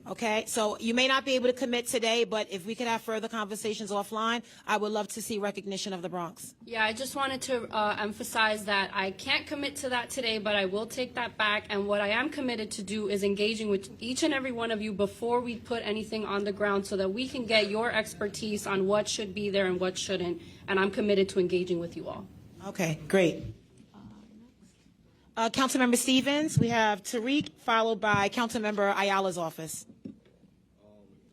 [SPEAKER 1] Okay, so you may not be able to commit today, but if we could have further conversations offline, I would love to see recognition of the Bronx.
[SPEAKER 9] Yeah, I just wanted to emphasize that I can't commit to that today, but I will take that back. And what I am committed to do is engaging with each and every one of you before we put anything on the ground so that we can get your expertise on what should be there and what shouldn't. And I'm committed to engaging with you all.
[SPEAKER 1] Okay, great. Councilmember Stevens, we have Tariq, followed by Councilmember Ayala's office.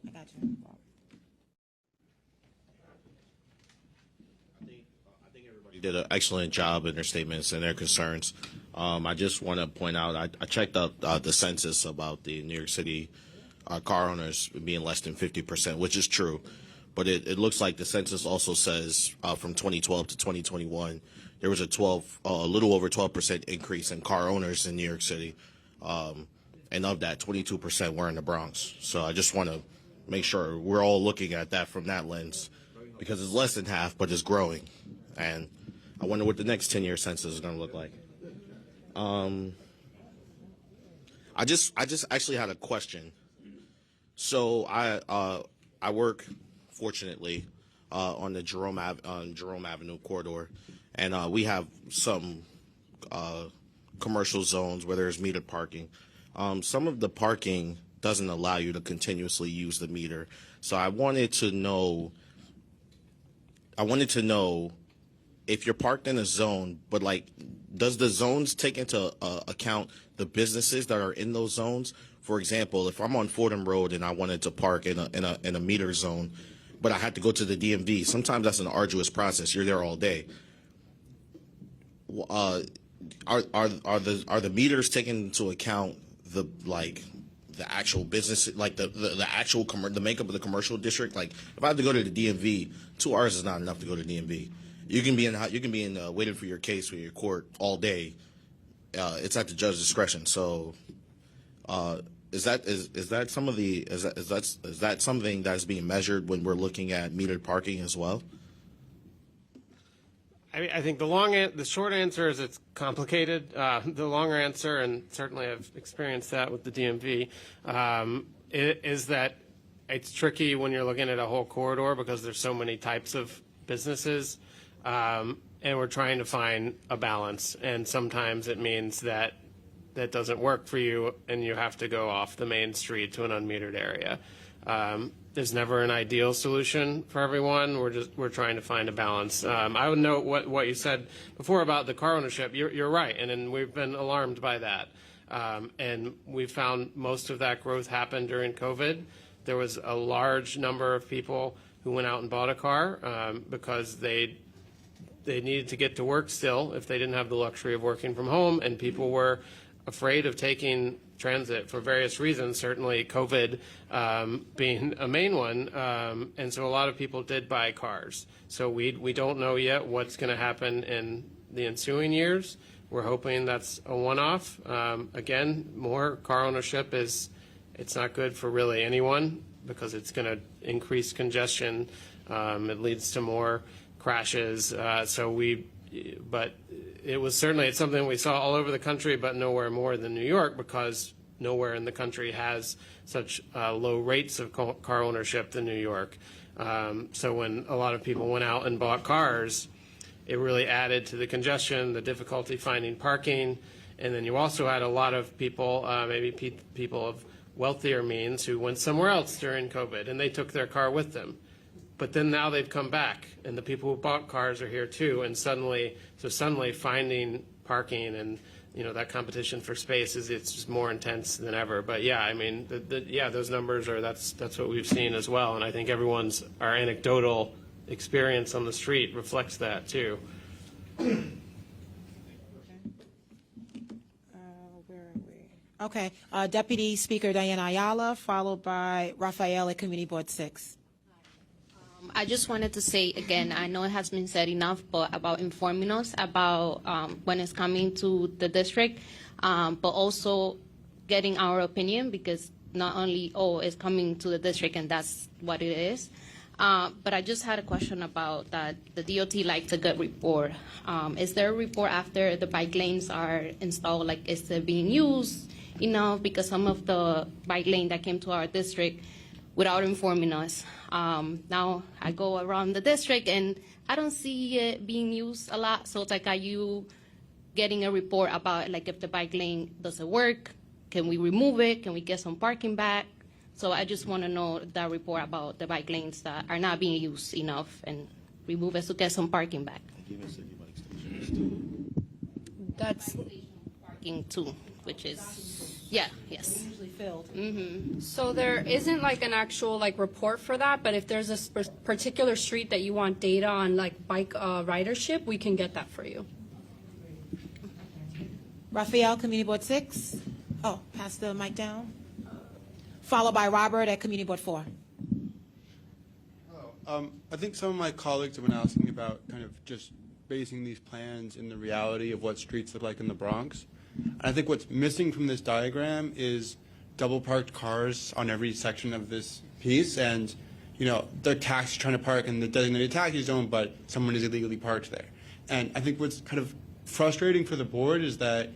[SPEAKER 1] I got you.
[SPEAKER 17] I think everybody did an excellent job in their statements and their concerns. I just want to point out, I checked out the census about the New York City car owners being less than 50%, which is true. But it looks like the census also says from 2012 to 2021, there was a little over 12% increase in car owners in New York City. And of that, 22% were in the Bronx. So I just want to make sure we're all looking at that from that lens, because it's less than half, but it's growing. And I wonder what the next 10-year census is going to look like. I just actually had a question. So I work, fortunately, on the Jerome Avenue corridor, and we have some commercial zones where there's metered parking. Some of the parking doesn't allow you to continuously use the meter. So I wanted to know if you're parked in a zone, but like, does the zones take into account the businesses that are in those zones? For example, if I'm on Fordham Road and I wanted to park in a meter zone, but I had to go to the DMV, sometimes that's an arduous process. You're there all day. Are the meters taking into account the actual business, like the actual the makeup of the commercial district? Like, if I have to go to the DMV, 2 hours is not enough to go to the DMV. You can be in waiting for your case for your court all day. It's at the judge's discretion. So, is that something that's being measured when we're looking at metered parking as well?
[SPEAKER 14] I think the short answer is it's complicated. The longer answer, and certainly I've experienced that with the DMV, is that it's tricky when you're looking at a whole corridor because there's so many types of businesses, and we're trying to find a balance. And sometimes it means that doesn't work for you, and you have to go off the main street to an unmetered area. There's never an ideal solution for everyone. We're trying to find a balance. I would note what you said before about the car ownership. You're right, and we've been alarmed by that. And we found most of that growth happened during COVID. There was a large number of people who went out and bought a car because they needed to get to work still if they didn't have the luxury of working from home, and people were afraid of taking transit for various reasons, certainly COVID being a main one, and so a lot of people did buy cars. So we don't know yet what's going to happen in the ensuing years. We're hoping that's a one-off. Again, more car ownership it's not good for really anyone because it's going to increase congestion. It leads to more crashes. But it's something we saw all over the country, but nowhere more than New York, because nowhere in the country has such low rates of car ownership than New York. So when a lot of people went out and bought cars, it really added to the congestion, the difficulty finding parking. And then you also had a lot of people, maybe people of wealthier means, who went somewhere else during COVID, and they took their car with them. But then now they've come back, and the people who bought cars are here too, and suddenly finding parking and that competition for space it's just more intense than ever. But yeah, I mean, those numbers that's what we've seen as well, and I think our anecdotal experience on the street reflects that too.
[SPEAKER 1] Okay, Deputy Speaker Diana Ayala, followed by Rafael at Community Board 6.
[SPEAKER 10] I just wanted to say again, I know it has been said enough, but about informing us about when it's coming to the district, but also getting our opinion, because not only, it's coming to the district and that's what it is. But I just had a question about that. The DOT likes a good report. Is there a report after the bike lanes are installed? Like, is it being used enough? Because some of the bike lane that came to our district without informing us. Now I go around the district and I don't see it being used a lot. So it's like, are you getting a report about like if the bike lane doesn't work? Can we remove it? Can we get some parking back? So I just want to know that report about the bike lanes that are not being used enough and remove it to get some parking back. That's parking too, which is, yes.
[SPEAKER 1] Usually filled.
[SPEAKER 10] Mm-hmm.
[SPEAKER 9] So there isn't like an actual like report for that, but if there's a particular street that you want data on like bike ridership, we can get that for you.
[SPEAKER 1] Rafael, Community Board 6. Oh, pass the mic down. Followed by Robert at Community Board 4.
[SPEAKER 2] I think some of my colleagues have been asking about kind of just basing these plans in the reality of what streets look like in the Bronx. And I think what's missing from this diagram is double parked cars on every section of this piece, and they're taxi trying to park in the designated taxi zone, but someone is illegally parked there. And I think what's kind of frustrating for the board is that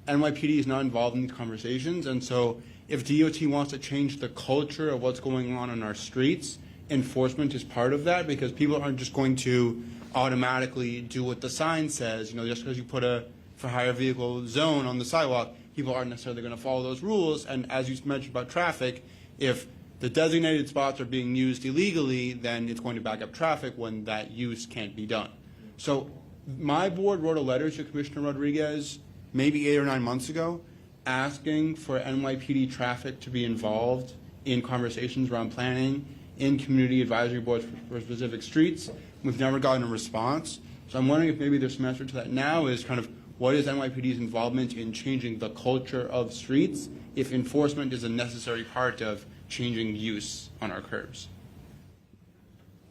[SPEAKER 2] NYPD is not involved in these conversations, and so if DOT wants to change the culture of what's going on our streets, enforcement is part of that, because people aren't just going to automatically do what the sign says. Just because you put a for hire vehicle zone on the sidewalk, people aren't necessarily going to follow those rules. And as you mentioned about traffic, if the designated spots are being used illegally, then it's going to back up traffic when that use can't be done. So my board wrote a letter to Commissioner Rodriguez maybe 8 or 9 months ago asking for NYPD traffic to be involved in conversations around planning, in community advisory boards for specific streets. We've never gotten a response. So I'm wondering if maybe there's some answer to that now, is kind of what is NYPD's involvement in changing the culture of streets if enforcement is a necessary part of changing use on our curbs?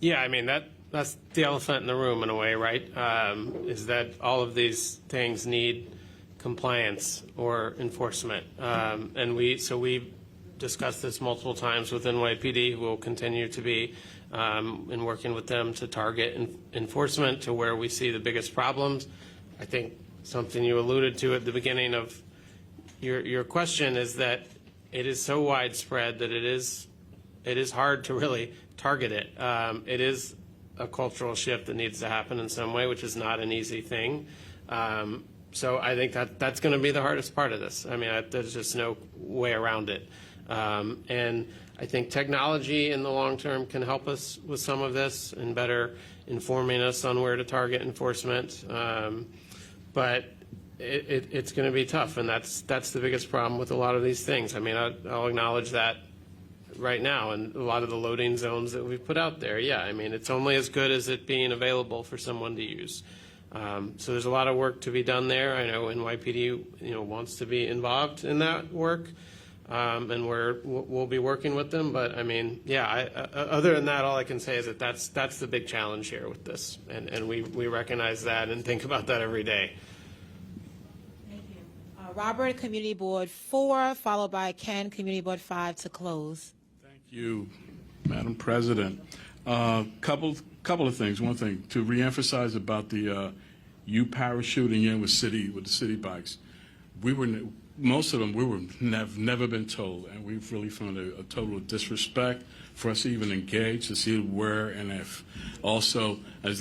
[SPEAKER 14] Yeah, I mean, that's the elephant in the room in a way, right? Is that all of these things need compliance or enforcement. And we discussed this multiple times with NYPD. We'll continue to be in working with them to target enforcement to where we see the biggest problems. I think something you alluded to at the beginning of your question is that it is so widespread that it is hard to really target it. It is a cultural shift that needs to happen in some way, which is not an easy thing. So I think that's going to be the hardest part of this. I mean, there's just no way around it. And I think technology in the long term can help us with some of this and better informing us on where to target enforcement. But it's going to be tough, and that's the biggest problem with a lot of these things. I mean, I'll acknowledge that right now, and a lot of the loading zones that we've put out there, yeah, I mean, it's only as good as it being available for someone to use. So there's a lot of work to be done there. I know NYPD, wants to be involved in that work, and we'll be working with them. But I mean, yeah, other than that, all I can say is that that's the big challenge here with this, and we recognize that and think about that every day.
[SPEAKER 1] Thank you. Robert, Community Board 4, followed by Ken, Community Board 5 to close.
[SPEAKER 22] Thank you, Madam President. Couple of things. One thing, to reemphasize about the you parachuting in with the city bikes. Most of them have never been told, and we've really found a total disrespect for us to even engage to see where and if. Also, as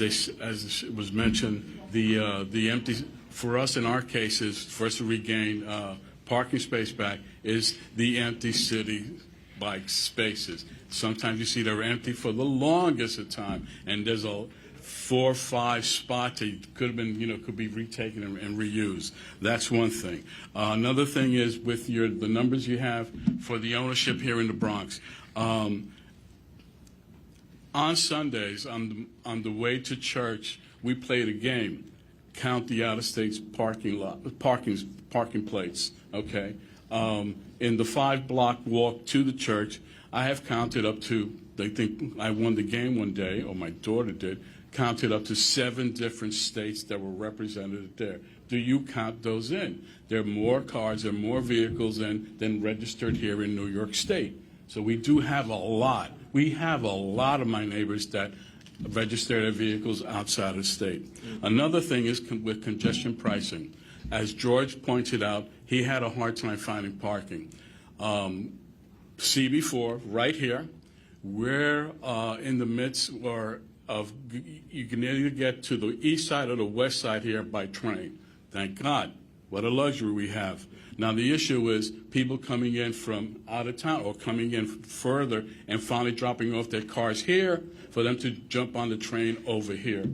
[SPEAKER 22] was mentioned, the empty, for us in our cases, for us to regain parking space back is the empty city bike spaces. Sometimes you see they're empty for the longest of time, and there's a 4 or 5 spots that could have been, could be retaken and reused. That's one thing. Another thing is with the numbers you have for the ownership here in the Bronx. On Sundays, on the way to church, we played a game. Count the out-of-state parking plates. Okay. In the 5-block walk to the church, I have counted up to. They think I won the game one day, or my daughter did. Counted up to 7 different states that were represented there. Do you count those in? There are more cars, there are more vehicles than registered here in New York State. So we do have a lot. We have a lot of my neighbors that register their vehicles outside of the state. Another thing is with congestion pricing. As George pointed out, he had a hard time finding parking. CB4, right here, we're in the midst of you can either get to the east side or the west side here by train. Thank God. What a luxury we have. Now, the issue is people coming in from out of town or coming in further and finally dropping off their cars here for them to jump on the train over here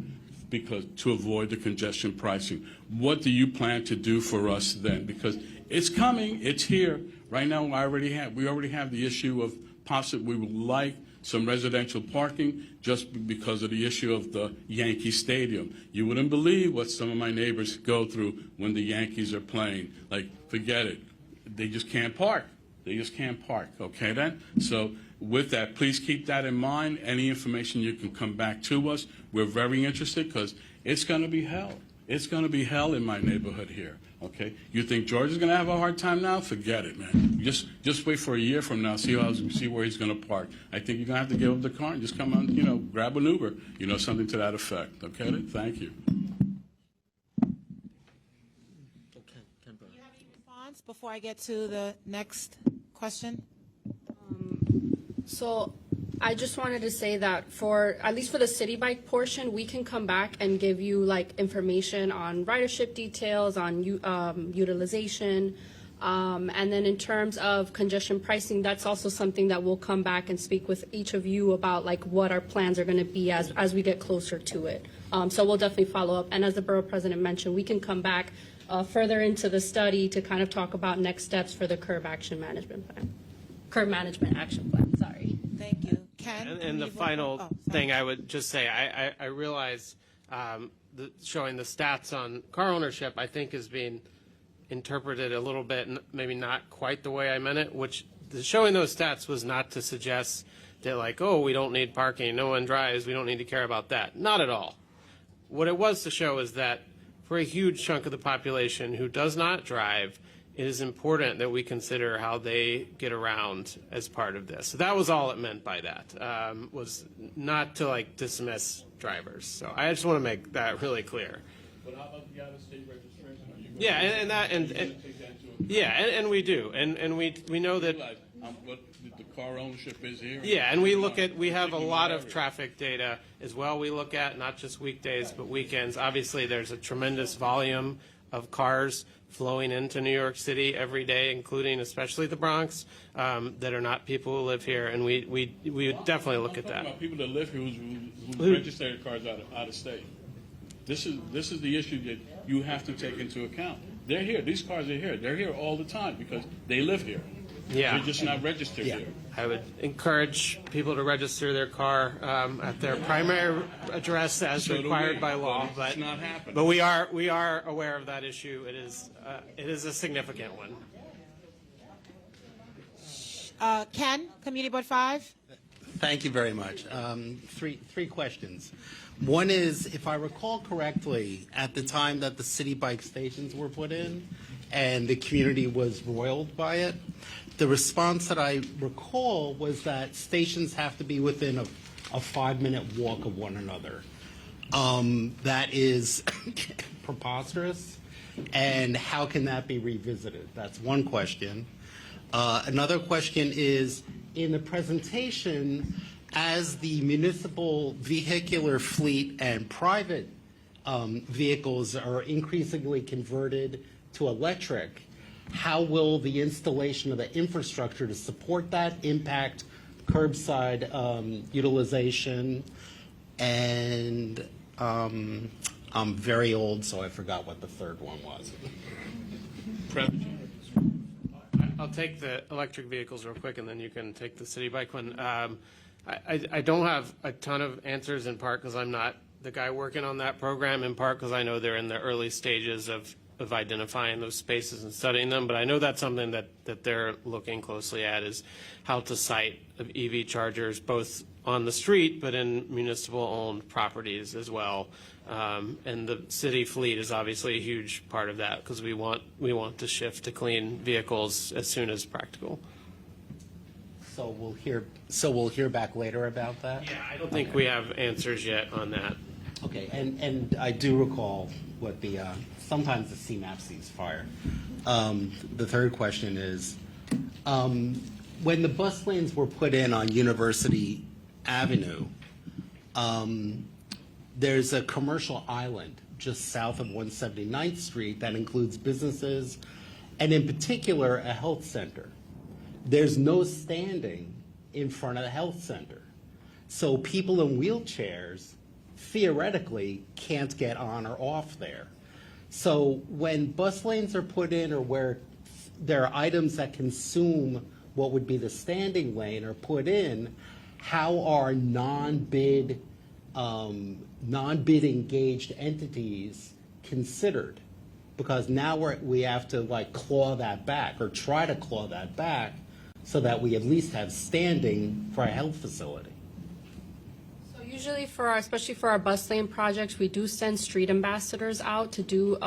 [SPEAKER 22] because to avoid the congestion pricing. What do you plan to do for us then? Because it's coming. It's here. Right now, we already have the issue of possibly we would like some residential parking just because of the issue of the Yankee Stadium. You wouldn't believe what some of my neighbors go through when the Yankees are playing. Like, forget it. They just can't park. They just can't park. Okay, then? So with that, please keep that in mind. Any information you can come back to us. We're very interested because it's going to be hell. It's going to be hell in my neighborhood here. Okay, you think George is going to have a hard time now? Forget it, man. Just wait for a year from now, see where he's going to park. I think you're going to have to give up the car and just come on, grab an Uber, something to that effect. Okay, then? Thank you.
[SPEAKER 1] Do you have any response before I get to the next question?
[SPEAKER 9] So I just wanted to say that at least for the city bike portion, we can come back and give you information on ridership details, on utilization, and then in terms of congestion pricing, that's also something that we'll come back and speak with each of you about what our plans are going to be as we get closer to it. So we'll definitely follow up. And as the borough president mentioned, we can come back further into the study to kind of talk about next steps for the curb management action plan. Sorry.
[SPEAKER 1] Thank you. Ken?
[SPEAKER 14] And the final thing I would just say, I realize showing the stats on car ownership, I think is being interpreted a little bit, maybe not quite the way I meant it, which showing those stats was not to suggest that we don't need parking, no one drives, we don't need to care about that. Not at all. What it was to show is that for a huge chunk of the population who does not drive, it is important that we consider how they get around as part of this. So that was all it meant by that, was not to dismiss drivers. So I just want to make that really clear.
[SPEAKER 22] But how about the out-of-state registration?
[SPEAKER 14] Yeah, and we do, and we know that.
[SPEAKER 22] What the car ownership is here.
[SPEAKER 14] Yeah, and we have a lot of traffic data as well. We look at not just weekdays but weekends. Obviously, there's a tremendous volume of cars flowing into New York City every day, including especially the Bronx, that are not people who live here, and we definitely look at that.
[SPEAKER 22] I'm talking about people that live here who register their cars out of state. This is the issue that you have to take into account. They're here. These cars are here. They're here all the time because they live here.
[SPEAKER 14] Yeah.
[SPEAKER 22] They're just not registered here.
[SPEAKER 14] I would encourage people to register their car at their primary address as required by law,
[SPEAKER 22] but it's not happening.
[SPEAKER 14] But we are aware of that issue. It is a significant one.
[SPEAKER 1] Ken, Community Board 5.
[SPEAKER 7] Thank you very much. Three questions. One is, if I recall correctly, at the time that the city bike stations were put in and the community was roiled by it, the response that I recall was that stations have to be within a 5-minute walk of one another. That is preposterous, and how can that be revisited? That's one question. Another question is, in the presentation, as the municipal vehicular fleet and private vehicles are increasingly converted to electric, how will the installation of the infrastructure to support that impact curbside utilization? And I'm very old, so I forgot what the third one was.
[SPEAKER 14] I'll take the electric vehicles real quick, and then you can take the city bike one. I don't have a ton of answers, in part because I'm not the guy working on that program, in part because I know they're in the early stages of identifying those spaces and studying them. But I know that's something that they're looking closely at, is how to site EV chargers both on the street but in municipal-owned properties as well. And the city fleet is obviously a huge part of that, because we want to shift to clean vehicles as soon as practical.
[SPEAKER 7] So we'll hear back later about that?
[SPEAKER 14] Yeah, I don't think we have answers yet on that.
[SPEAKER 7] Okay, and I do recall what the sometimes the CMAP sees fire. The third question is, when the bus lanes were put in on University Avenue, there's a commercial island just south of 179th Street that includes businesses and in particular a health center. There's no standing in front of the health center. So people in wheelchairs theoretically can't get on or off there. So when bus lanes are put in, or where there are items that consume what would be the standing lane are put in, how are non-bid engaged entities considered? Because now we have to like claw that back, or try to claw that back, so that we at least have standing for a health facility.
[SPEAKER 9] So usually especially for our bus lane projects, we do send street ambassadors out to do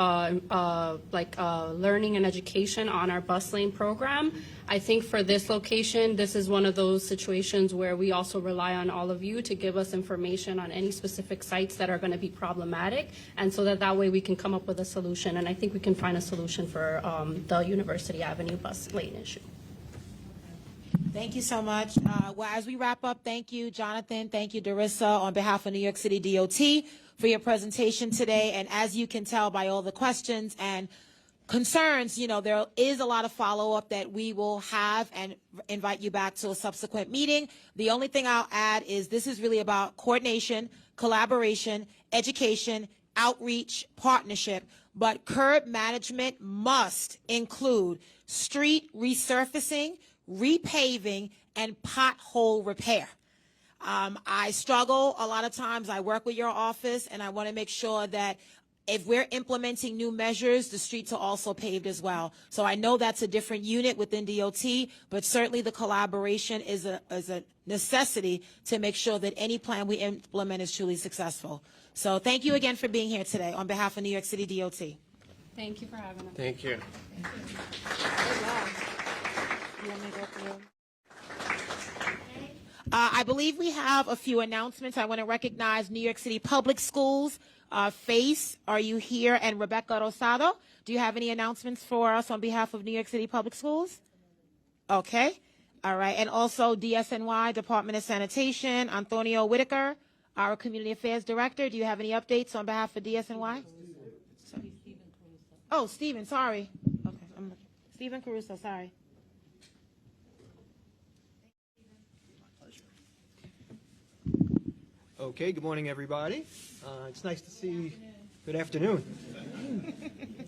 [SPEAKER 9] learning and education on our bus lane program. I think for this location, this is one of those situations where we also rely on all of you to give us information on any specific sites that are going to be problematic, and so that way we can come up with a solution. And I think we can find a solution for the University Avenue bus lane issue.
[SPEAKER 1] Thank you so much. Well, as we wrap up, thank you, Jonathan. Thank you, Darissa, on behalf of New York City DOT for your presentation today. And as you can tell by all the questions and concerns, there is a lot of follow-up that we will have and invite you back to a subsequent meeting. The only thing I'll add is this is really about coordination, collaboration, education, outreach, partnership. But curb management must include street resurfacing, repaving, and pothole repair. I struggle a lot of times. I work with your office, and I want to make sure that if we're implementing new measures, the streets are also paved as well. So I know that's a different unit within DOT, but certainly the collaboration is a necessity to make sure that any plan we implement is truly successful. So thank you again for being here today on behalf of New York City DOT.
[SPEAKER 9] Thank you for having us.
[SPEAKER 14] Thank you.
[SPEAKER 1] I believe we have a few announcements. I want to recognize New York City Public Schools. Face, are you here? And Rebecca Rosado, do you have any announcements for us on behalf of New York City Public Schools? Okay. All right. And also DSNY, Department of Sanitation, Antonio Whitaker, our Community Affairs Director. Do you have any updates on behalf of DSNY? Oh, Stephen, sorry. Okay. Stephen Caruso, sorry.
[SPEAKER 8] Okay, good morning, everybody. It's nice to see, good afternoon.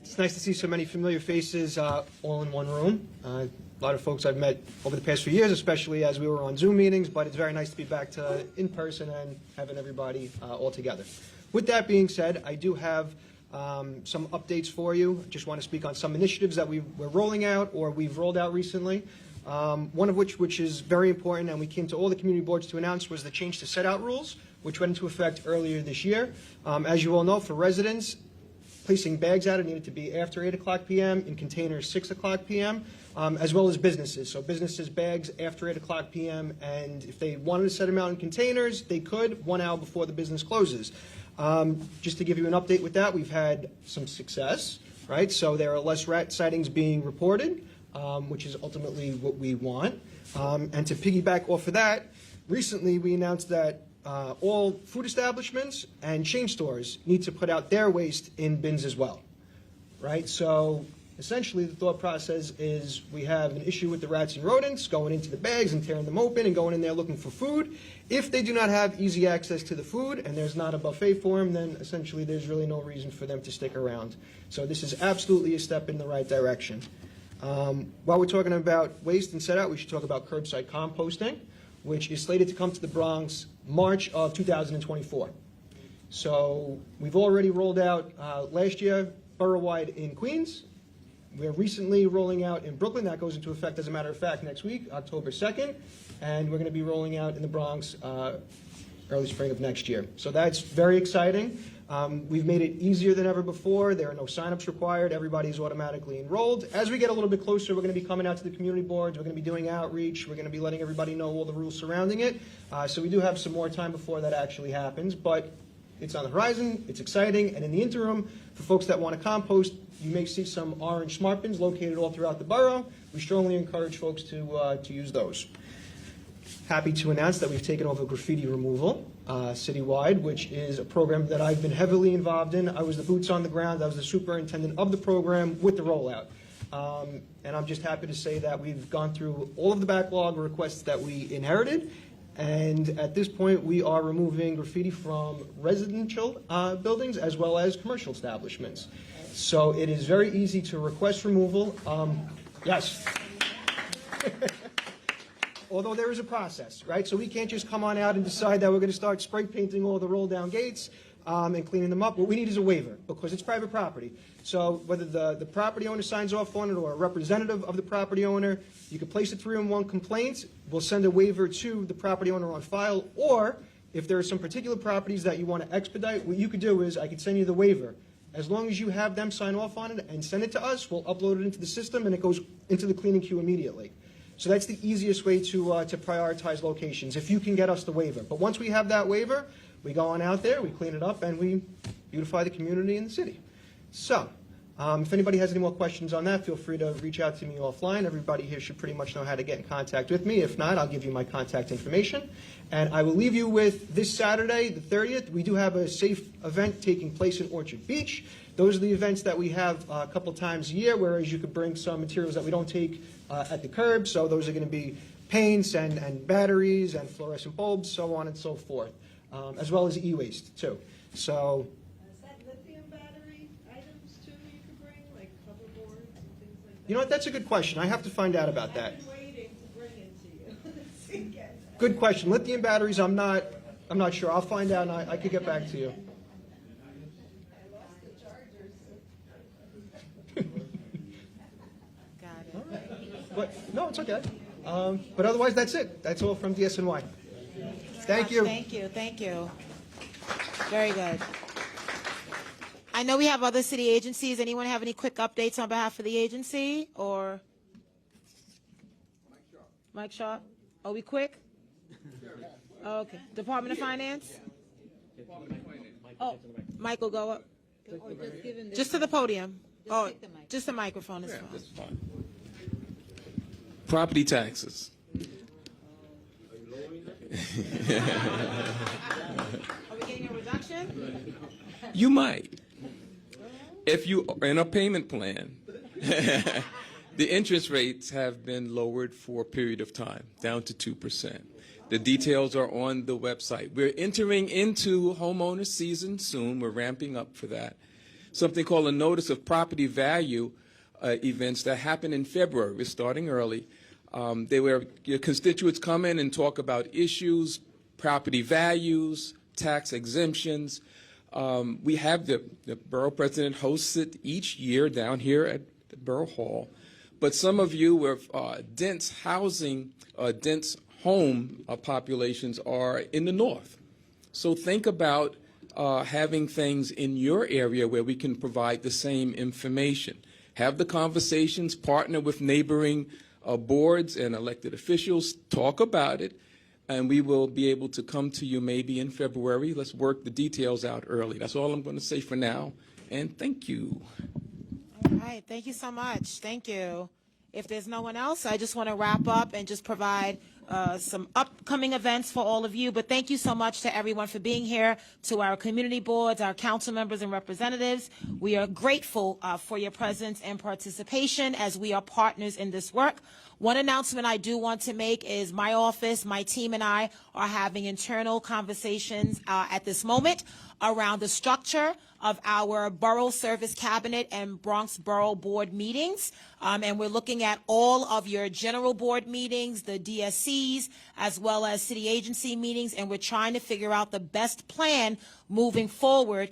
[SPEAKER 8] It's nice to see so many familiar faces all in one room. A lot of folks I've met over the past few years, especially as we were on Zoom meetings, but it's very nice to be back to in person and having everybody all together. With that being said, I do have some updates for you. I just want to speak on some initiatives that we're rolling out or we've rolled out recently. One of which is very important, and we came to all the community boards to announce, was the change to set-out rules, which went into effect earlier this year. As you all know, for residents, placing bags out, it needed to be after 8 o'clock p.m., in containers 6 o'clock p.m., as well as businesses. So businesses, bags after 8 o'clock p.m., and if they wanted to set them out in containers, they could 1 hour before the business closes. Just to give you an update with that, we've had some success, right? So there are less rat sightings being reported, which is ultimately what we want. And to piggyback off of that, recently we announced that all food establishments and chain stores need to put out their waste in bins as well, right? So essentially the thought process is we have an issue with the rats and rodents going into the bags and tearing them open and going in there looking for food. If they do not have easy access to the food and there's not a buffet for them, then essentially there's really no reason for them to stick around. So this is absolutely a step in the right direction. While we're talking about waste and set out, we should talk about curbside composting, which is slated to come to the Bronx March of 2024. So we've already rolled out last year borough-wide in Queens. We're recently rolling out in Brooklyn. That goes into effect, as a matter of fact, next week, October 2nd. And we're going to be rolling out in the Bronx early spring of next year. So that's very exciting. We've made it easier than ever before. There are no signups required. Everybody's automatically enrolled. As we get a little bit closer, we're going to be coming out to the community boards. We're going to be doing outreach. We're going to be letting everybody know all the rules surrounding it. So we do have some more time before that actually happens. But it's on the horizon. It's exciting. And in the interim, for folks that want to compost, you may see some orange smart bins located all throughout the borough. We strongly encourage folks to use those. Happy to announce that we've taken over graffiti removal citywide, which is a program that I've been heavily involved in. I was the boots on the ground. I was the superintendent of the program with the rollout. And I'm just happy to say that we've gone through all of the backlog requests that we inherited. And at this point, we are removing graffiti from residential buildings as well as commercial establishments. So it is very easy to request removal. Yes. Although there is a process, right? So we can't just come on out and decide that we're going to start spray painting all the roll-down gates and cleaning them up. What we need is a waiver because it's private property. So whether the property owner signs off on it or a representative of the property owner, you can place a 3-in-1 complaint. We'll send a waiver to the property owner on file. Or if there are some particular properties that you want to expedite, what you could do is I could send you the waiver. As long as you have them sign off on it and send it to us, we'll upload it into the system and it goes into the cleaning queue immediately. So that's the easiest way to prioritize locations, if you can get us the waiver. But once we have that waiver, we go on out there, we clean it up, and we beautify the community and the city. So if anybody has any more questions on that, feel free to reach out to me offline. Everybody here should pretty much know how to get in contact with me. If not, I'll give you my contact information. And I will leave you with this Saturday, the 30th. We do have a safe event taking place in Orchard Beach. Those are the events that we have a couple times a year, whereas you could bring some materials that we don't take at the curb. So those are going to be paints and batteries and fluorescent bulbs, so on and so forth, as well as e-waste, too. So
[SPEAKER 21] Is that lithium battery items, too, you could bring, like hoverboards and things like that?
[SPEAKER 8] you know what? That's a good question. I have to find out about that.
[SPEAKER 21] I've been waiting to bring it to you.
[SPEAKER 8] Good question. Lithium batteries, I'm not sure. I'll find out, and I could get back to you. But, no, it's okay. But otherwise, that's it. That's all from DSNY. Thank you.
[SPEAKER 1] Thank you. Thank you. Very good. I know we have other city agencies. Anyone have any quick updates on behalf of the agency? Or Mike Sharp? Are we quick? Okay. Department of Finance? Oh, Mike will go up. Just to the podium. Oh, just the microphone is fine.
[SPEAKER 11] Property taxes.
[SPEAKER 1] Are we getting a reduction?
[SPEAKER 11] You might. If you are in a payment plan, the interest rates have been lowered for a period of time, down to 2%. The details are on the website. We're entering into homeowner season soon. We're ramping up for that. Something called a notice of property value events that happen in February. We're starting early. Your constituents come in and talk about issues, property values, tax exemptions. We have the borough president hosts it each year down here at the Borough Hall. But some of you with dense housing, dense home populations are in the north. So think about having things in your area where we can provide the same information. Have the conversations, partner with neighboring boards and elected officials, talk about it, and we will be able to come to you maybe in February. Let's work the details out early. That's all I'm going to say for now, and thank you.
[SPEAKER 1] All right. Thank you so much. Thank you. If there's no one else, I just want to wrap up and just provide some upcoming events for all of you. But thank you so much to everyone for being here, to our community boards, our council members and representatives. We are grateful for your presence and participation as we are partners in this work. One announcement I do want to make is my office, my team and I are having internal conversations at this moment around the structure of our Borough Service Cabinet and Bronx Borough Board meetings. And we're looking at all of your general board meetings, the DSCs, as well as city agency meetings, and we're trying to figure out the best plan moving forward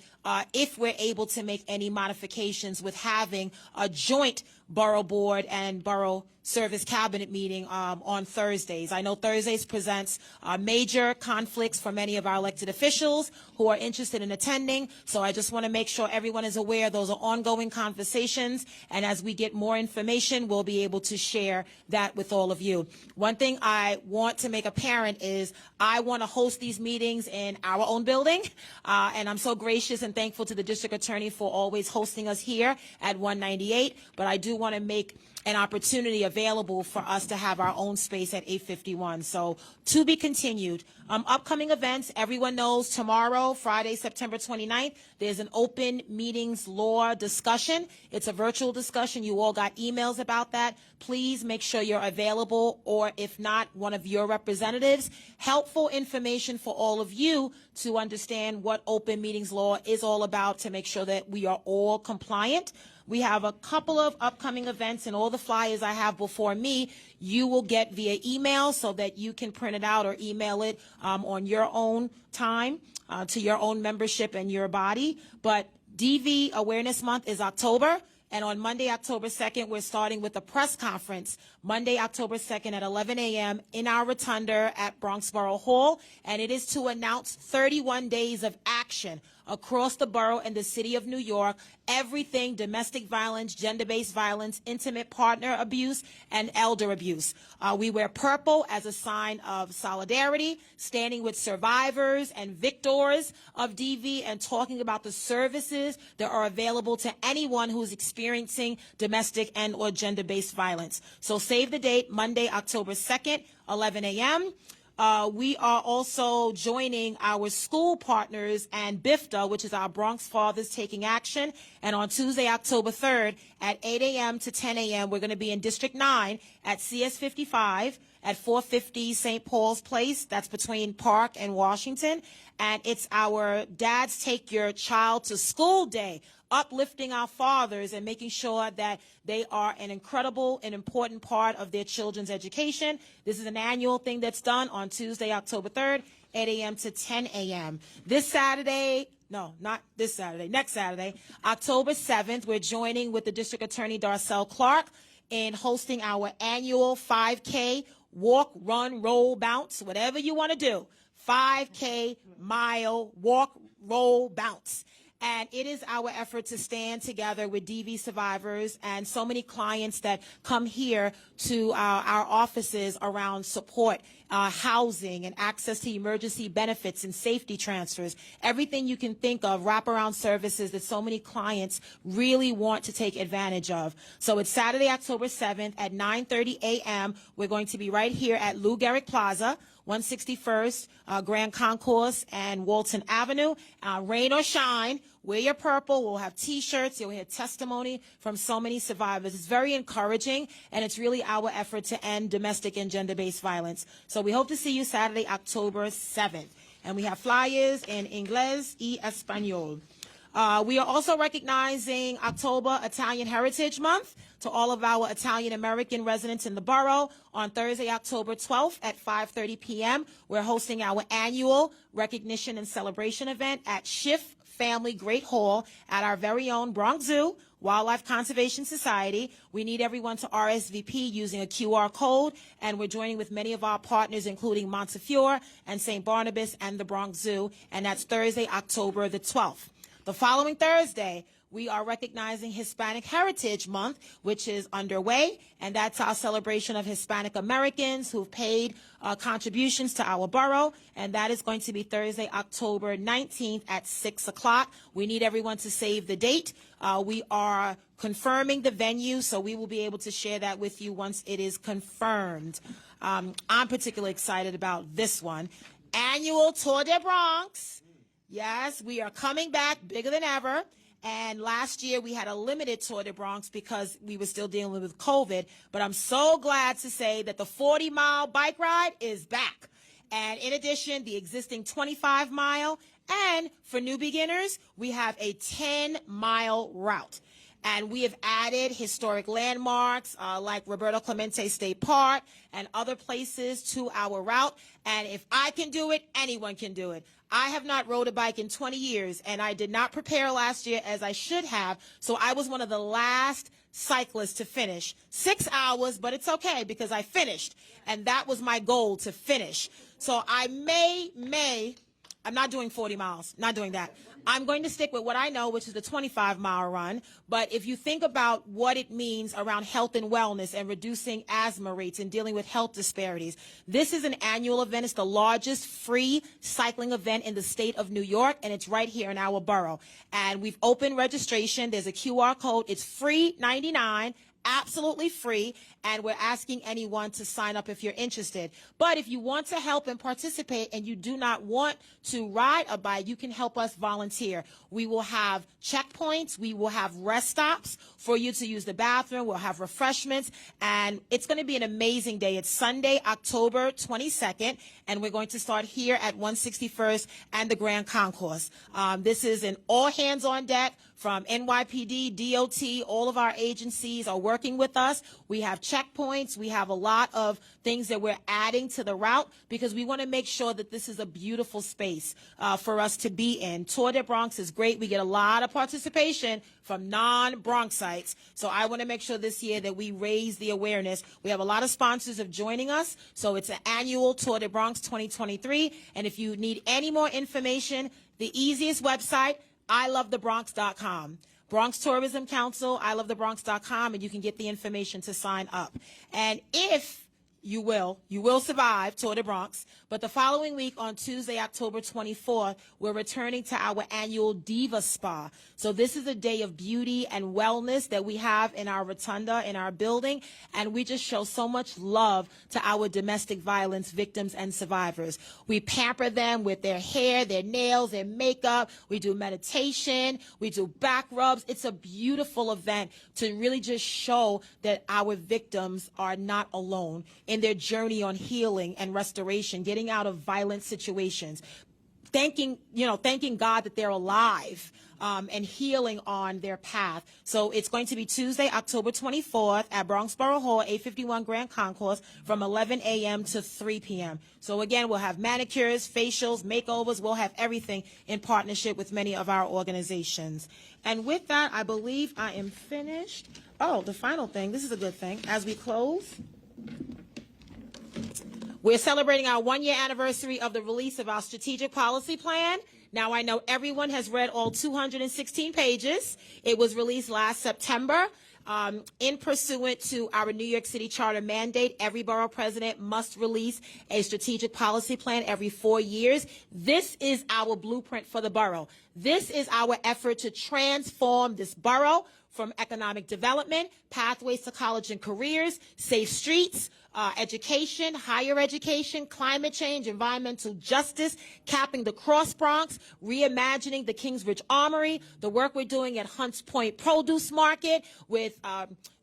[SPEAKER 1] if we're able to make any modifications with having a joint Borough Board and Borough Service Cabinet meeting on Thursdays. I know Thursdays presents major conflicts for many of our elected officials who are interested in attending, so I just want to make sure everyone is aware those are ongoing conversations, and as we get more information, we'll be able to share that with all of you. One thing I want to make apparent is I want to host these meetings in our own building, and I'm so gracious and thankful to the district attorney for always hosting us here at 198, but I do want to make an opportunity available for us to have our own space at 851. So to be continued. Upcoming events, everyone knows tomorrow, Friday, September 29th, there's an open meetings law discussion. It's a virtual discussion. You all got emails about that. Please make sure you're available, or if not, one of your representatives. Helpful information for all of you to understand what open meetings law is all about to make sure that we are all compliant. We have a couple of upcoming events, and all the flyers I have before me, you will get via email so that you can print it out or email it on your own time to your own membership and your body. But DV Awareness Month is October. And on Monday, October 2nd, we're starting with a press conference, Monday, October 2nd at 11 a.m. in our rotunda at Bronx Borough Hall. And it is to announce 31 days of action across the borough and the city of New York, everything domestic violence, gender-based violence, intimate partner abuse, and elder abuse. We wear purple as a sign of solidarity, standing with survivors and victors of DV and talking about the services that are available to anyone who's experiencing domestic and or gender-based violence. So save the date, Monday, October 2nd, 11 a.m. We are also joining our school partners and BIFTA, which is our Bronx Fathers Taking Action. And on Tuesday, October 3rd at 8 a.m. to 10 a.m., we're going to be in District 9 at CS 55 at 450 St. Paul's Place. That's between Park and Washington. And it's our Dads Take Your Child to School Day, uplifting our fathers and making sure that they are an incredible and important part of their children's education. This is an annual thing that's done on Tuesday, October 3rd, 8 a.m. to 10 a.m. This Saturday, no, not this Saturday, next Saturday, October 7th, we're joining with the District Attorney Darcel Clark in hosting our annual 5K walk, run, roll, bounce, whatever you want to do. 5K mile walk, roll, bounce. And it is our effort to stand together with DV survivors and so many clients that come here to our offices around support, housing, and access to emergency benefits and safety transfers. Everything you can think of, wraparound services that so many clients really want to take advantage of. So it's Saturday, October 7th at 9:30 a.m. We're going to be right here at Lou Gehrig Plaza, 161st Grand Concourse and Walton Avenue. Rain or shine, wear your purple. We'll have T-shirts. You'll hear testimony from so many survivors. It's very encouraging, and it's really our effort to end domestic and gender-based violence. So we hope to see you Saturday, October 7th. And we have flyers in Inglés y Español. We are also recognizing October Italian Heritage Month to all of our Italian-American residents in the borough. On Thursday, October 12th at 5:30 p.m., we're hosting our annual recognition and celebration event at Schiff Family Great Hall at our very own Bronx Zoo, Wildlife Conservation Society. We need everyone to RSVP using a QR code, and we're joining with many of our partners, including Montefiore and St. Barnabas and the Bronx Zoo, and that's Thursday, October the 12th. The following Thursday, we are recognizing Hispanic Heritage Month, which is underway, and that's our celebration of Hispanic Americans who've paid contributions to our borough, and that is going to be Thursday, October 19th at 6 o'clock. We need everyone to save the date. We are confirming the venue, so we will be able to share that with you once it is confirmed. I'm particularly excited about this one. Annual Tour de Bronx. Yes, we are coming back bigger than ever. And last year we had a limited Tour de Bronx because we were still dealing with COVID. But I'm so glad to say that the 40-mile bike ride is back. And in addition, the existing 25-mile, and for new beginners, we have a 10-mile route. And we have added historic landmarks like Roberto Clemente State Park and other places to our route. And if I can do it, anyone can do it. I have not rode a bike in 20 years, and I did not prepare last year as I should have. So I was one of the last cyclists to finish. 6 hours, but it's okay because I finished. And that was my goal, to finish. So I I'm not doing 40 miles, not doing that. I'm going to stick with what I know, which is the 25-mile run. But if you think about what it means around health and wellness and reducing asthma rates and dealing with health disparities, this is an annual event. It's the largest free cycling event in the state of New York, and it's right here in our borough. And we've opened registration. There's a QR code. It's free, $99. Absolutely free, and we're asking anyone to sign up if you're interested. But if you want to help and participate and you do not want to ride a bike, you can help us volunteer. We will have checkpoints, we will have rest stops for you to use the bathroom, we'll have refreshments, and it's going to be an amazing day. It's Sunday, October 22nd, and we're going to start here at 161st and the Grand Concourse. This is an all hands on deck from NYPD, DOT, all of our agencies are working with us. We have checkpoints. We have a lot of things that we're adding to the route because we want to make sure that this is a beautiful space for us to be in. Tour de Bronx is great. We get a lot of participation from non-Bronxites. So I want to make sure this year that we raise the awareness. We have a lot of sponsors of joining us. So it's an annual Tour de Bronx 2023. And if you need any more information, the easiest website, ilovethebronx.com. Bronx Tourism Council, ilovethebronx.com, and you can get the information to sign up. And if you will survive Tour de Bronx, but the following week on Tuesday, October 24th, we're returning to our annual Diva Spa. So this is a day of beauty and wellness that we have in our rotunda, in our building, and we just show so much love to our domestic violence victims and survivors. We pamper them with their hair, their nails, their makeup. We do meditation. We do back rubs. It's a beautiful event to really just show that our victims are not alone in their journey on healing and restoration, getting out of violent situations, thanking God that they're alive, and healing on their path. So it's going to be Tuesday, October 24th at Bronx Borough Hall, 851 Grand Concourse from 11 a.m. to 3 p.m. So again, we'll have manicures, facials, makeovers. We'll have everything in partnership with many of our organizations. And with that, I believe I am finished. Oh, the final thing. This is a good thing. As we close, we're celebrating our 1-year anniversary of the release of our strategic policy plan. Now, I know everyone has read all 216 pages. It was released last September. In pursuant to our New York City Charter mandate, every borough president must release a strategic policy plan every 4 years. This is our blueprint for the borough. This is our effort to transform this borough from economic development, pathways to college and careers, safe streets, education, higher education, climate change, environmental justice, capping the Cross Bronx, reimagining the Kingsbridge Armory, the work we're doing at Hunts Point Produce Market with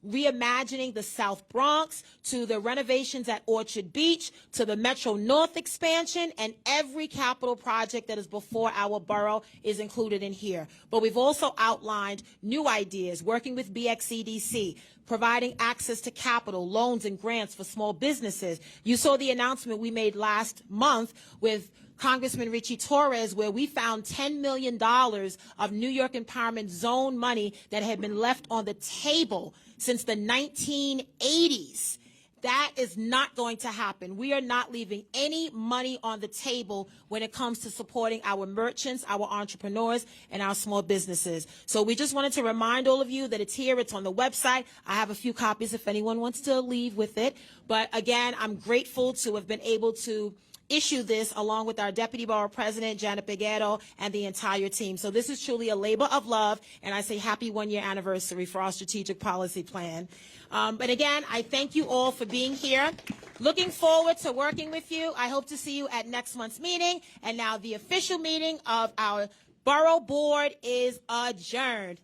[SPEAKER 1] reimagining the South Bronx, to the renovations at Orchard Beach, to the Metro North expansion, and every capital project that is before our borough is included in here. But we've also outlined new ideas, working with BXCDC, providing access to capital, loans, and grants for small businesses. You saw the announcement we made last month with Congressman Richie Torres, where we found $10 million of New York Empowerment Zone money that had been left on the table since the 1980s. That is not going to happen. We are not leaving any money on the table when it comes to supporting our merchants, our entrepreneurs, and our small businesses. So we just wanted to remind all of you that it's here, it's on the website. I have a few copies if anyone wants to leave with it. But again, I'm grateful to have been able to issue this along with our Deputy Borough President, Janet Peguero, and the entire team. So this is truly a labor of love, and I say happy one-year anniversary for our strategic policy plan. But again, I thank you all for being here. Looking forward to working with you. I hope to see you at next month's meeting. And now the official meeting of our Borough Board is adjourned.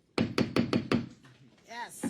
[SPEAKER 1] Yes.